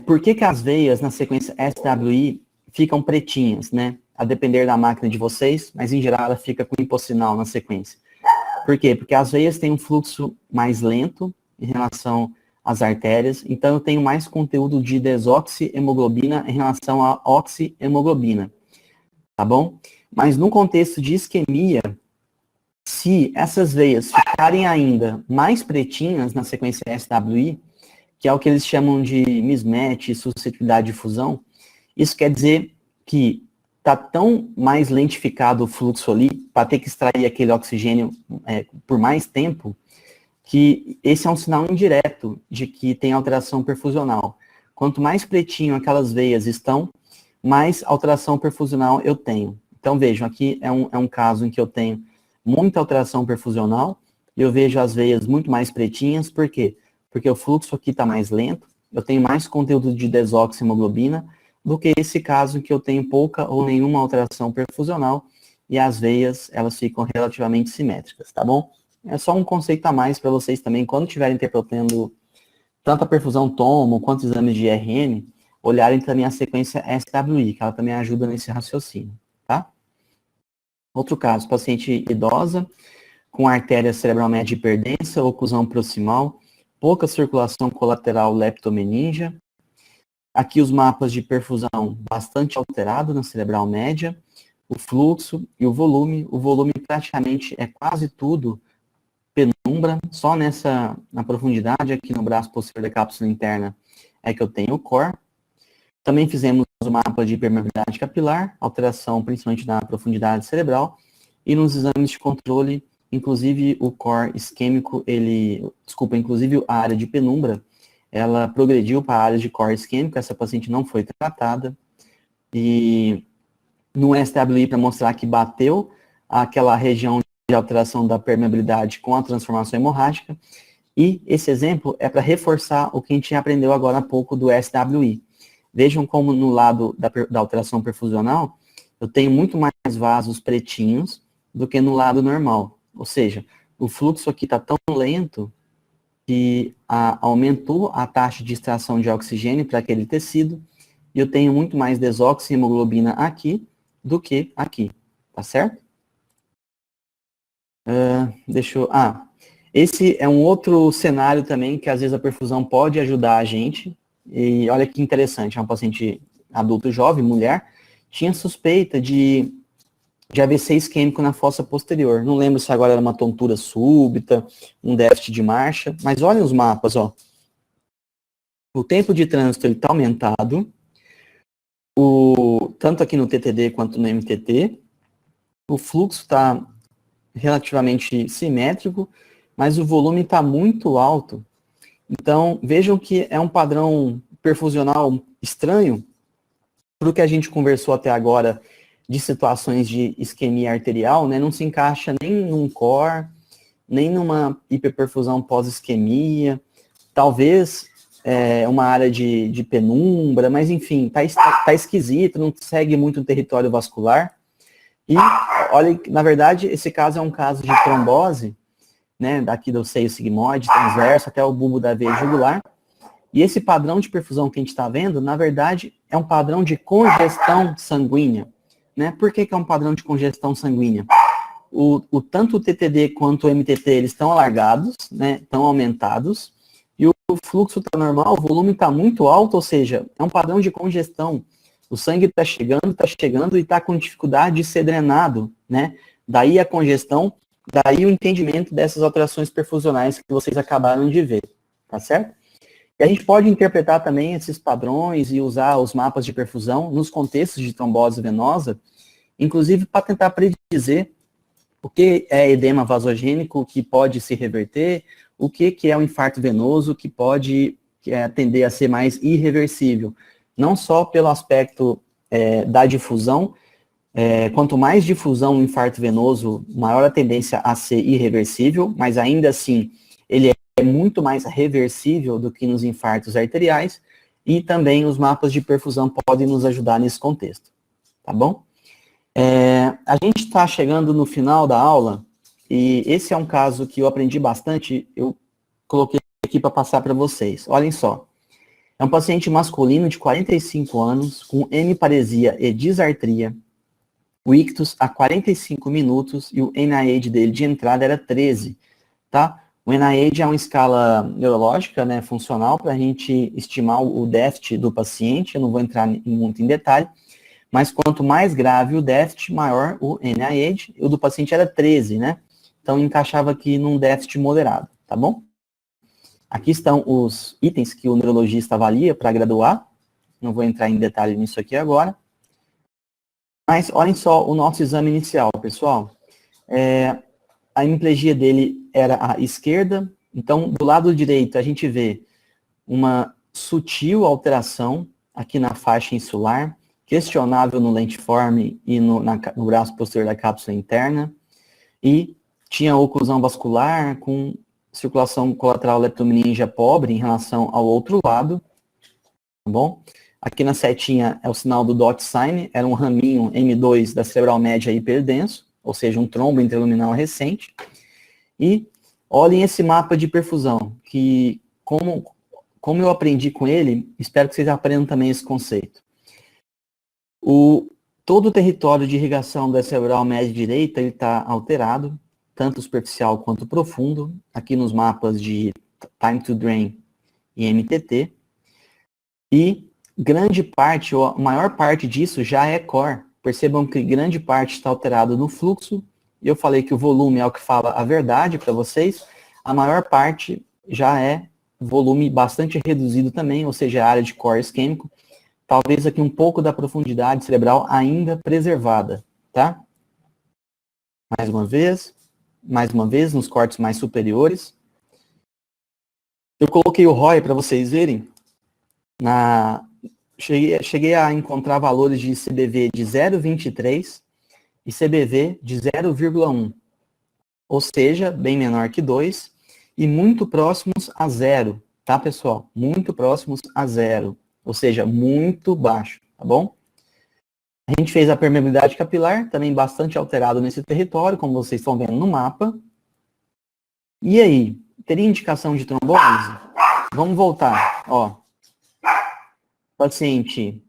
Por que as veias na sequência SWI ficam pretinhas, né? A depender da máquina de vocês, mas em geral ela fica com hipossinal na sequência. Por quê? Porque as veias têm um fluxo mais lento em relação às artérias, então eu tenho mais conteúdo de desoxihemoglobina em relação à oxihemoglobina, tá bom? Mas no contexto de isquemia, se essas veias ficarem ainda mais pretinhas na sequência SWI, que é o que eles chamam de mismatch, suscetibilidade de fusão, isso quer dizer que está tão mais lentificado o fluxo ali, para ter que extrair aquele oxigênio por mais tempo, que esse é um sinal indireto de que tem alteração perfusional. Quanto mais pretinho aquelas veias estão, mais alteração perfusional eu tenho. Então, vejam, aqui é um caso em que eu tenho muita alteração perfusional, e eu vejo as veias muito mais pretinhas, por quê? Porque o fluxo aqui está mais lento, eu tenho mais conteúdo de desoxihemoglobina, do que esse caso em que eu tenho pouca ou nenhuma alteração perfusional, e as veias, elas ficam relativamente simétricas, tá bom? É só um conceito a mais para vocês também, quando estiverem interpretando tanto a perfusão tomo, quanto os exames de IRM, olharem também a sequência SWI, que ela também ajuda nesse raciocínio, tá? Outro caso, paciente idosa, com artéria cerebral média hiperdensa, oclusão proximal, pouca circulação colateral leptomeníngea. Aqui os mapas de perfusão bastante alterado na cerebral média, o fluxo e o volume. O volume praticamente é quase tudo penumbra, só na profundidade, aqui no braço posterior da cápsula interna, é que eu tenho o core. Também fizemos o mapa de permeabilidade capilar, alteração principalmente na profundidade cerebral, e nos exames de controle, inclusive o core isquêmico, inclusive a área de penumbra, ela progrediu para a área de core isquêmico, essa paciente não foi tratada, e no SWI, para mostrar que bateu aquela região de alteração da permeabilidade com a transformação hemorrágica, e esse exemplo é para reforçar o que a gente aprendeu agora há pouco do SWI. Vejam como no lado da alteração perfusional, eu tenho muito mais vasos pretinhos do que no lado normal. Ou seja, o fluxo aqui está tão lento que aumentou a taxa de extração de oxigênio para aquele tecido, e eu tenho muito mais desoxihemoglobina aqui do que aqui, tá certo? Esse é um outro cenário também que às vezes a perfusão pode ajudar a gente, e olha que interessante, é uma paciente adulto jovem, mulher, tinha suspeita de AVC isquêmico na fossa posterior. Não lembro se agora era uma tontura súbita, um déficit de marcha, mas olhem os mapas, ó. O tempo de trânsito está aumentado, tanto aqui no TTD quanto no MTT, o fluxo está relativamente simétrico, mas o volume está muito alto. Então, vejam que é um padrão perfusional estranho para o que a gente conversou até agora de situações de isquemia arterial, né? Não se encaixa nem num core, nem numa hiperperfusão pós-isquemia, talvez uma área de penumbra, mas enfim, tá esquisito, não segue muito o território vascular. E, olha, na verdade, esse caso é um caso de trombose, né, daqui do seio sigmoide, transverso, até o bulbo da veia jugular. E esse padrão de perfusão que a gente está vendo, na verdade, é um padrão de congestão sanguínea. Né? Por que é um padrão de congestão sanguínea? Tanto o TTD quanto o MTT, eles estão alargados, né, estão aumentados, e o fluxo está normal, o volume está muito alto, ou seja, é um padrão de congestão. O sangue está chegando e está com dificuldade de ser drenado, né? Daí a congestão, daí o entendimento dessas alterações perfusionais que vocês acabaram de ver, tá certo? E a gente pode interpretar também esses padrões e usar os mapas de perfusão nos contextos de trombose venosa, inclusive para tentar predizer o que é edema vasogênico que pode se reverter, o que é o infarto venoso que pode tender a ser mais irreversível. Não só pelo aspecto da difusão, quanto mais difusão o infarto venoso, maior a tendência a ser irreversível, mas ainda assim ele é muito mais reversível do que nos infartos arteriais, e também os mapas de perfusão podem nos ajudar nesse contexto, tá bom? A gente está chegando no final da aula, e esse é um caso que eu aprendi bastante, eu coloquei aqui para passar para vocês. Olhem só, é um paciente masculino de 45 anos, com hemiparesia e disartria, o ictus a 45 minutos, e o NIH dele de entrada era 13, tá? O NIH é uma escala neurológica, né, funcional, para a gente estimar o déficit do paciente, eu não vou entrar muito em detalhe, mas quanto mais grave o déficit, maior o NIH, o do paciente era 13, né? Então, encaixava aqui num déficit moderado, tá bom? Aqui estão os itens que o neurologista avalia para graduar, não vou entrar em detalhe nisso aqui agora. Mas olhem só o nosso exame inicial, pessoal. A hemiplegia dele era à esquerda, então do lado direito a gente vê uma sutil alteração aqui na faixa insular, questionável no lentiforme e no braço posterior da cápsula interna, e tinha oclusão vascular com circulação colateral leptomeningia pobre em relação ao outro lado, tá bom? Aqui na setinha é o sinal do dot sign, era um raminho M2 da cerebral média hiperdenso, ou seja, um trombo interluminal recente. E olhem esse mapa de perfusão, que como eu aprendi com ele, espero que vocês aprendam também esse conceito. Todo o território de irrigação da cerebral média direita está alterado, tanto superficial quanto profundo, aqui nos mapas de time to drain e MTT. E grande parte, ou a maior parte disso já é core. Percebam que grande parte está alterado no fluxo. Eu falei que o volume é o que fala a verdade para vocês. A maior parte já é volume bastante reduzido também, ou seja, a área de core isquêmico. Talvez aqui um pouco da profundidade cerebral ainda preservada, tá? Mais uma vez, nos cortes mais superiores. Eu coloquei o ROI para vocês verem. Cheguei a encontrar valores de CBV de 0,23 e CBV de 0,1. Ou seja, bem menor que 2 e muito próximos a 0, tá, pessoal? Muito próximos a 0, ou seja, muito baixo, tá bom? A gente fez a permeabilidade capilar, também bastante alterado nesse território, como vocês estão vendo no mapa. E aí, teria indicação de trombólise? Vamos voltar, ó. Paciente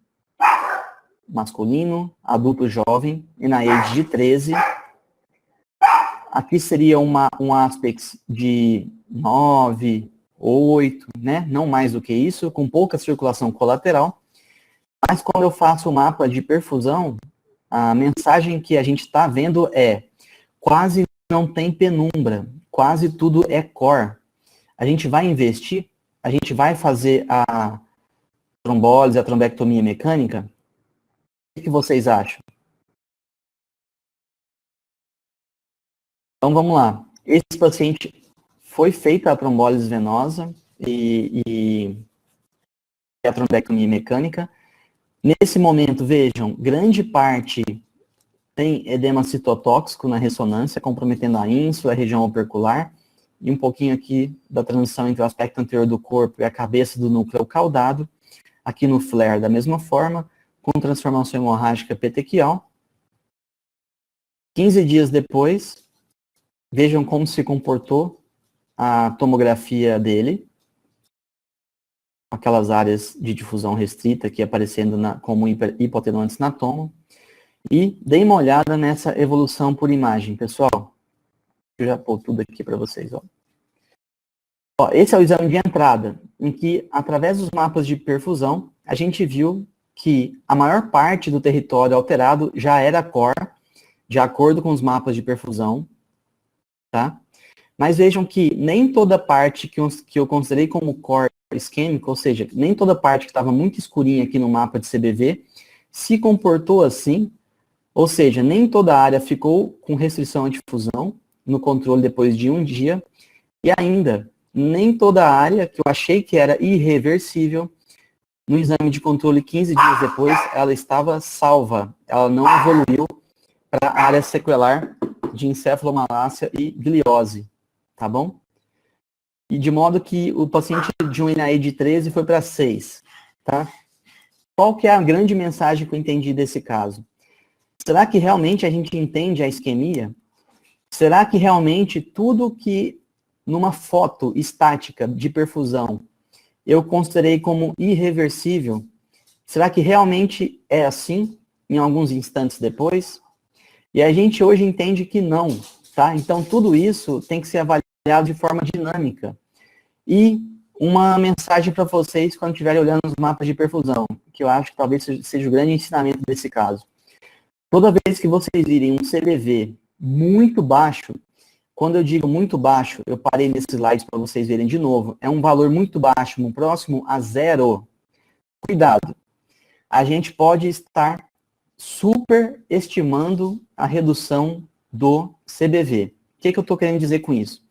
masculino, adulto jovem, NIH de 13. Aqui seria um aspects de 9, 8, né? Não mais do que isso, com pouca circulação colateral. Mas quando eu faço o mapa de perfusão, a mensagem que a gente está vendo é quase não tem penumbra, quase tudo é core. A gente vai investir, a gente vai fazer a trombólise, a trombectomia mecânica. O que vocês acham? Então vamos lá. Esse paciente foi feita a trombólise venosa e a trombectomia mecânica. Nesse momento, vejam, grande parte tem edema citotóxico na ressonância, comprometendo a ínsula, a região opercular, e um pouquinho aqui da transição entre o aspecto anterior do corpo e a cabeça do núcleo caudado. Aqui no flare, da mesma forma, com transformação hemorrágica petequial. 15 dias depois, vejam como se comportou a tomografia dele, aquelas áreas de difusão restrita aqui aparecendo como hipotenuantes na toma. E deem uma olhada nessa evolução por imagem, pessoal. Eu já pôr tudo aqui para vocês. Ó, esse é o exame de entrada, em que, através dos mapas de perfusão, a gente viu que a maior parte do território alterado já era core, de acordo com os mapas de perfusão, tá? Mas vejam que nem toda parte que eu considerei como core isquêmico, ou seja, nem toda parte que estava muito escurinha aqui no mapa de CBV, se comportou assim, Ou seja, nem toda a área ficou com restrição à difusão no controle depois de um dia, e ainda, nem toda a área que eu achei que era irreversível, no exame de controle 15 dias depois, ela estava salva, ela não evoluiu para a área sequelar de encefalomalácia e gliose, tá bom? E de modo que o paciente de um NAE de 13 foi para 6, tá? Qual que é a grande mensagem que eu entendi desse caso? Será que realmente a gente entende a isquemia? Será que realmente tudo que numa foto estática de perfusão eu considerei como irreversível, será que realmente é assim em alguns instantes depois? E a gente hoje entende que não, tá? Então tudo isso tem que ser avaliado de forma dinâmica. E uma mensagem para vocês quando estiverem olhando os mapas de perfusão, que eu acho que talvez seja o grande ensinamento desse caso. Toda vez que vocês virem um CBV muito baixo, quando eu digo muito baixo, eu parei nesses slides para vocês verem de novo, é um valor muito baixo, próximo a 0. Cuidado, a gente pode estar superestimando a redução do CBV. O que eu estou querendo dizer com isso?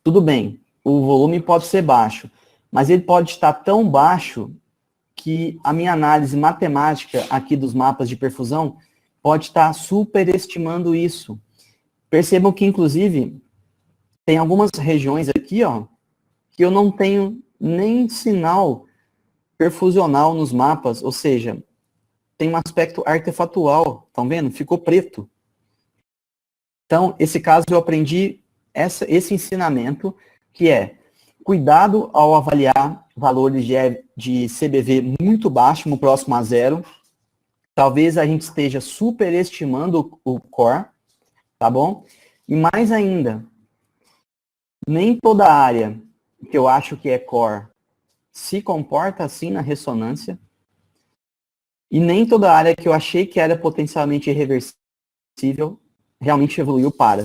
Tudo bem, o volume pode ser baixo, mas ele pode estar tão baixo que a minha análise matemática aqui dos mapas de perfusão pode estar superestimando isso. Percebam que, inclusive, tem algumas regiões aqui, ó, que eu não tenho nem sinal perfusional nos mapas, ou seja, tem um aspecto artefatual, estão vendo? Ficou preto. Então, esse caso eu aprendi esse ensinamento, que é cuidado ao avaliar valores de CBV muito baixo, no próximo a 0. Talvez a gente esteja superestimando o core, tá bom? E mais ainda, nem toda área que eu acho que é core se comporta assim na ressonância, e nem toda área que eu achei que era potencialmente irreversível realmente evoluiu para.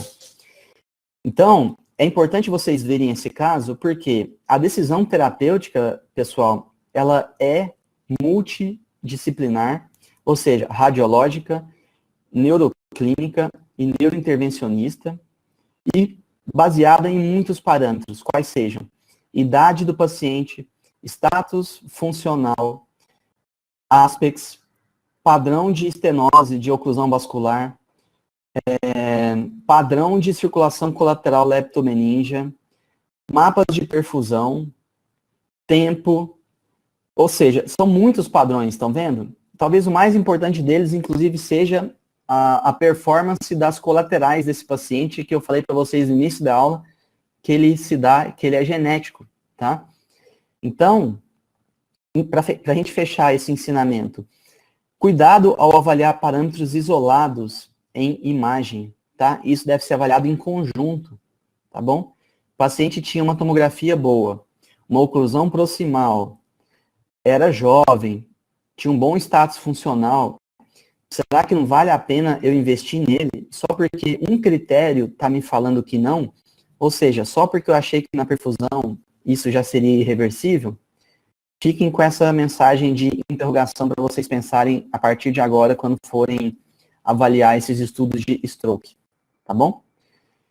Então, é importante vocês verem esse caso, porque a decisão terapêutica, pessoal, ela é multidisciplinar, ou seja, radiológica, neuroclínica e neurointervencionista, e baseada em muitos parâmetros, quais sejam idade do paciente, status funcional, aspects, padrão de estenose, de oclusão vascular, padrão de circulação colateral leptomeníngea, mapas de perfusão, tempo, ou seja, são muitos padrões, estão vendo? Talvez o mais importante deles, inclusive, seja a performance das colaterais desse paciente, que eu falei para vocês no início da aula, que ele é genético, tá? Então, para a gente fechar esse ensinamento, cuidado ao avaliar parâmetros isolados em imagem, tá? Isso deve ser avaliado em conjunto, tá bom? O paciente tinha uma tomografia boa, uma oclusão proximal, era jovem, tinha um bom status funcional. Será que não vale a pena eu investir nele só porque um critério está me falando que não? Ou seja, só porque eu achei que na perfusão isso já seria irreversível? Fiquem com essa mensagem de interrogação para vocês pensarem a partir de agora, quando forem avaliar esses estudos de stroke, tá bom?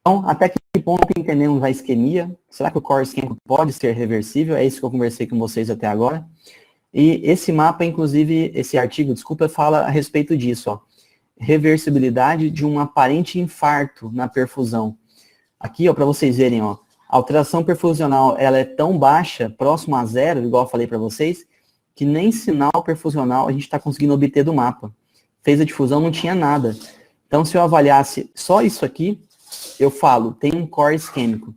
Então, até que ponto entendemos a isquemia? Será que o core isquêmico pode ser reversível? É isso que eu conversei com vocês até agora. E esse mapa, inclusive, esse artigo, desculpa, fala a respeito disso, ó. Reversibilidade de um aparente infarto na perfusão. Aqui, ó, para vocês verem, ó, a alteração perfusional, ela é tão baixa, próximo a 0, igual eu falei para vocês, que nem sinal perfusional a gente está conseguindo obter do mapa. Fez a difusão, não tinha nada. Então, se eu avaliasse só isso aqui, eu falo, tem um core isquêmico.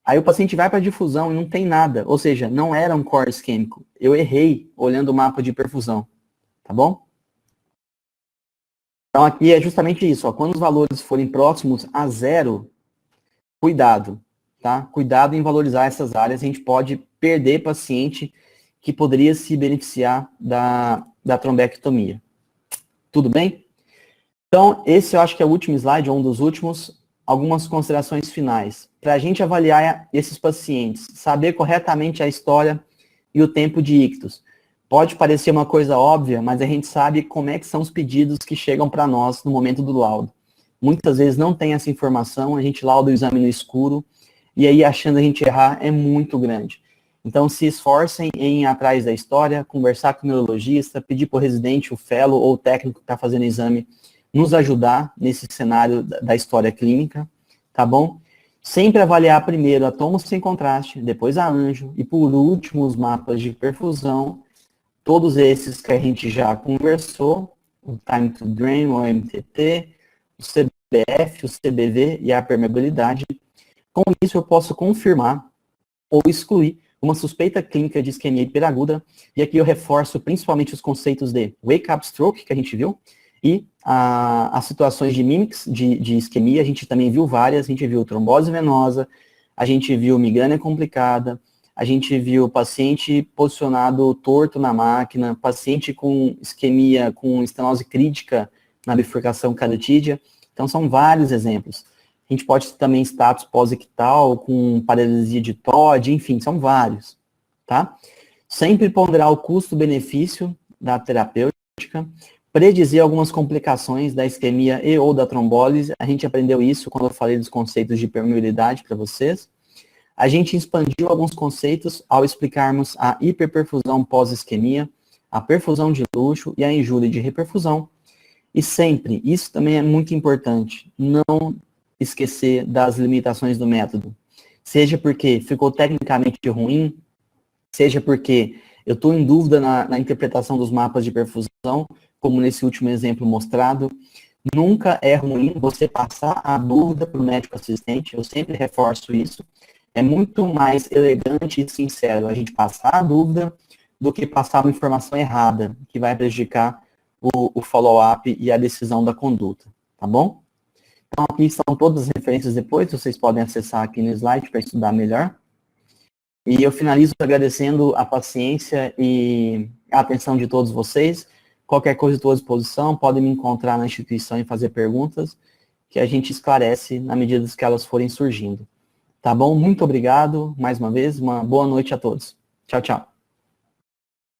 Aí o paciente vai para a difusão e não tem nada, ou seja, não era um core isquêmico. Eu errei olhando o mapa de perfusão, tá bom? Então aqui é justamente isso, ó, quando os valores forem próximos a 0, cuidado, tá? Cuidado em valorizar essas áreas, a gente pode perder paciente que poderia se beneficiar da trombectomia. Tudo bem? Então, esse eu acho que é o último slide, ou um dos últimos. Algumas considerações finais. Para a gente avaliar esses pacientes, saber corretamente a história e o tempo de ictus. Pode parecer uma coisa óbvia, mas a gente sabe como é que são os pedidos que chegam para nós no momento do laudo. Muitas vezes não tem essa informação, a gente lauda o exame no escuro, e aí a chance de a gente errar é muito grande. Então, se esforcem em ir atrás da história, conversar com o neurologista, pedir para o residente, o fellow ou o técnico que está fazendo o exame nos ajudar nesse cenário da história clínica, tá bom? Sempre avaliar primeiro a tomo sem contraste, depois a anjo, e por último os mapas de perfusão, todos esses que a gente já conversou, o time to drain, o MTT, o CBF, o CBV e a permeabilidade. Com isso, eu posso confirmar ou excluir uma suspeita clínica de isquemia hiperaguda, e aqui eu reforço principalmente os conceitos de wake-up stroke, que a gente viu, e as situações de mimics de isquemia, a gente também viu várias, a gente viu trombose venosa, a gente viu migrânia complicada, a gente viu paciente posicionado torto na máquina, paciente com isquemia, com estenose crítica na bifurcação carotídea. Então, são vários exemplos. A gente pode ter também status pós-ictal, com paralisia de TOD, enfim, são vários, tá? Sempre ponderar o custo-benefício da terapêutica, predizer algumas complicações da isquemia e ou da trombólise. A gente aprendeu isso quando eu falei dos conceitos de permeabilidade para vocês. A gente expandiu alguns conceitos ao explicarmos a hiperperfusão pós-isquemia, a perfusão de luxo e a injúria de reperfusão. E sempre, isso também é muito importante, não esquecer das limitações do método. Seja porque ficou tecnicamente ruim, seja porque eu estou em dúvida na interpretação dos mapas de perfusão, como nesse último exemplo mostrado. Nunca é ruim você passar a dúvida para o médico assistente, eu sempre reforço isso. É muito mais elegante e sincero a gente passar a dúvida do que passar uma informação errada, que vai prejudicar o follow-up e a decisão da conduta, tá bom? Então, aqui estão todas as referências depois, vocês podem acessar aqui no slide para estudar melhor. E eu finalizo agradecendo a paciência e a atenção de todos vocês. Qualquer coisa estou à disposição, podem me encontrar na instituição e fazer perguntas, que a gente esclarece na medida que elas forem surgindo. Tá bom? Muito obrigado, mais uma vez, uma boa noite a todos. Tchau, tchau.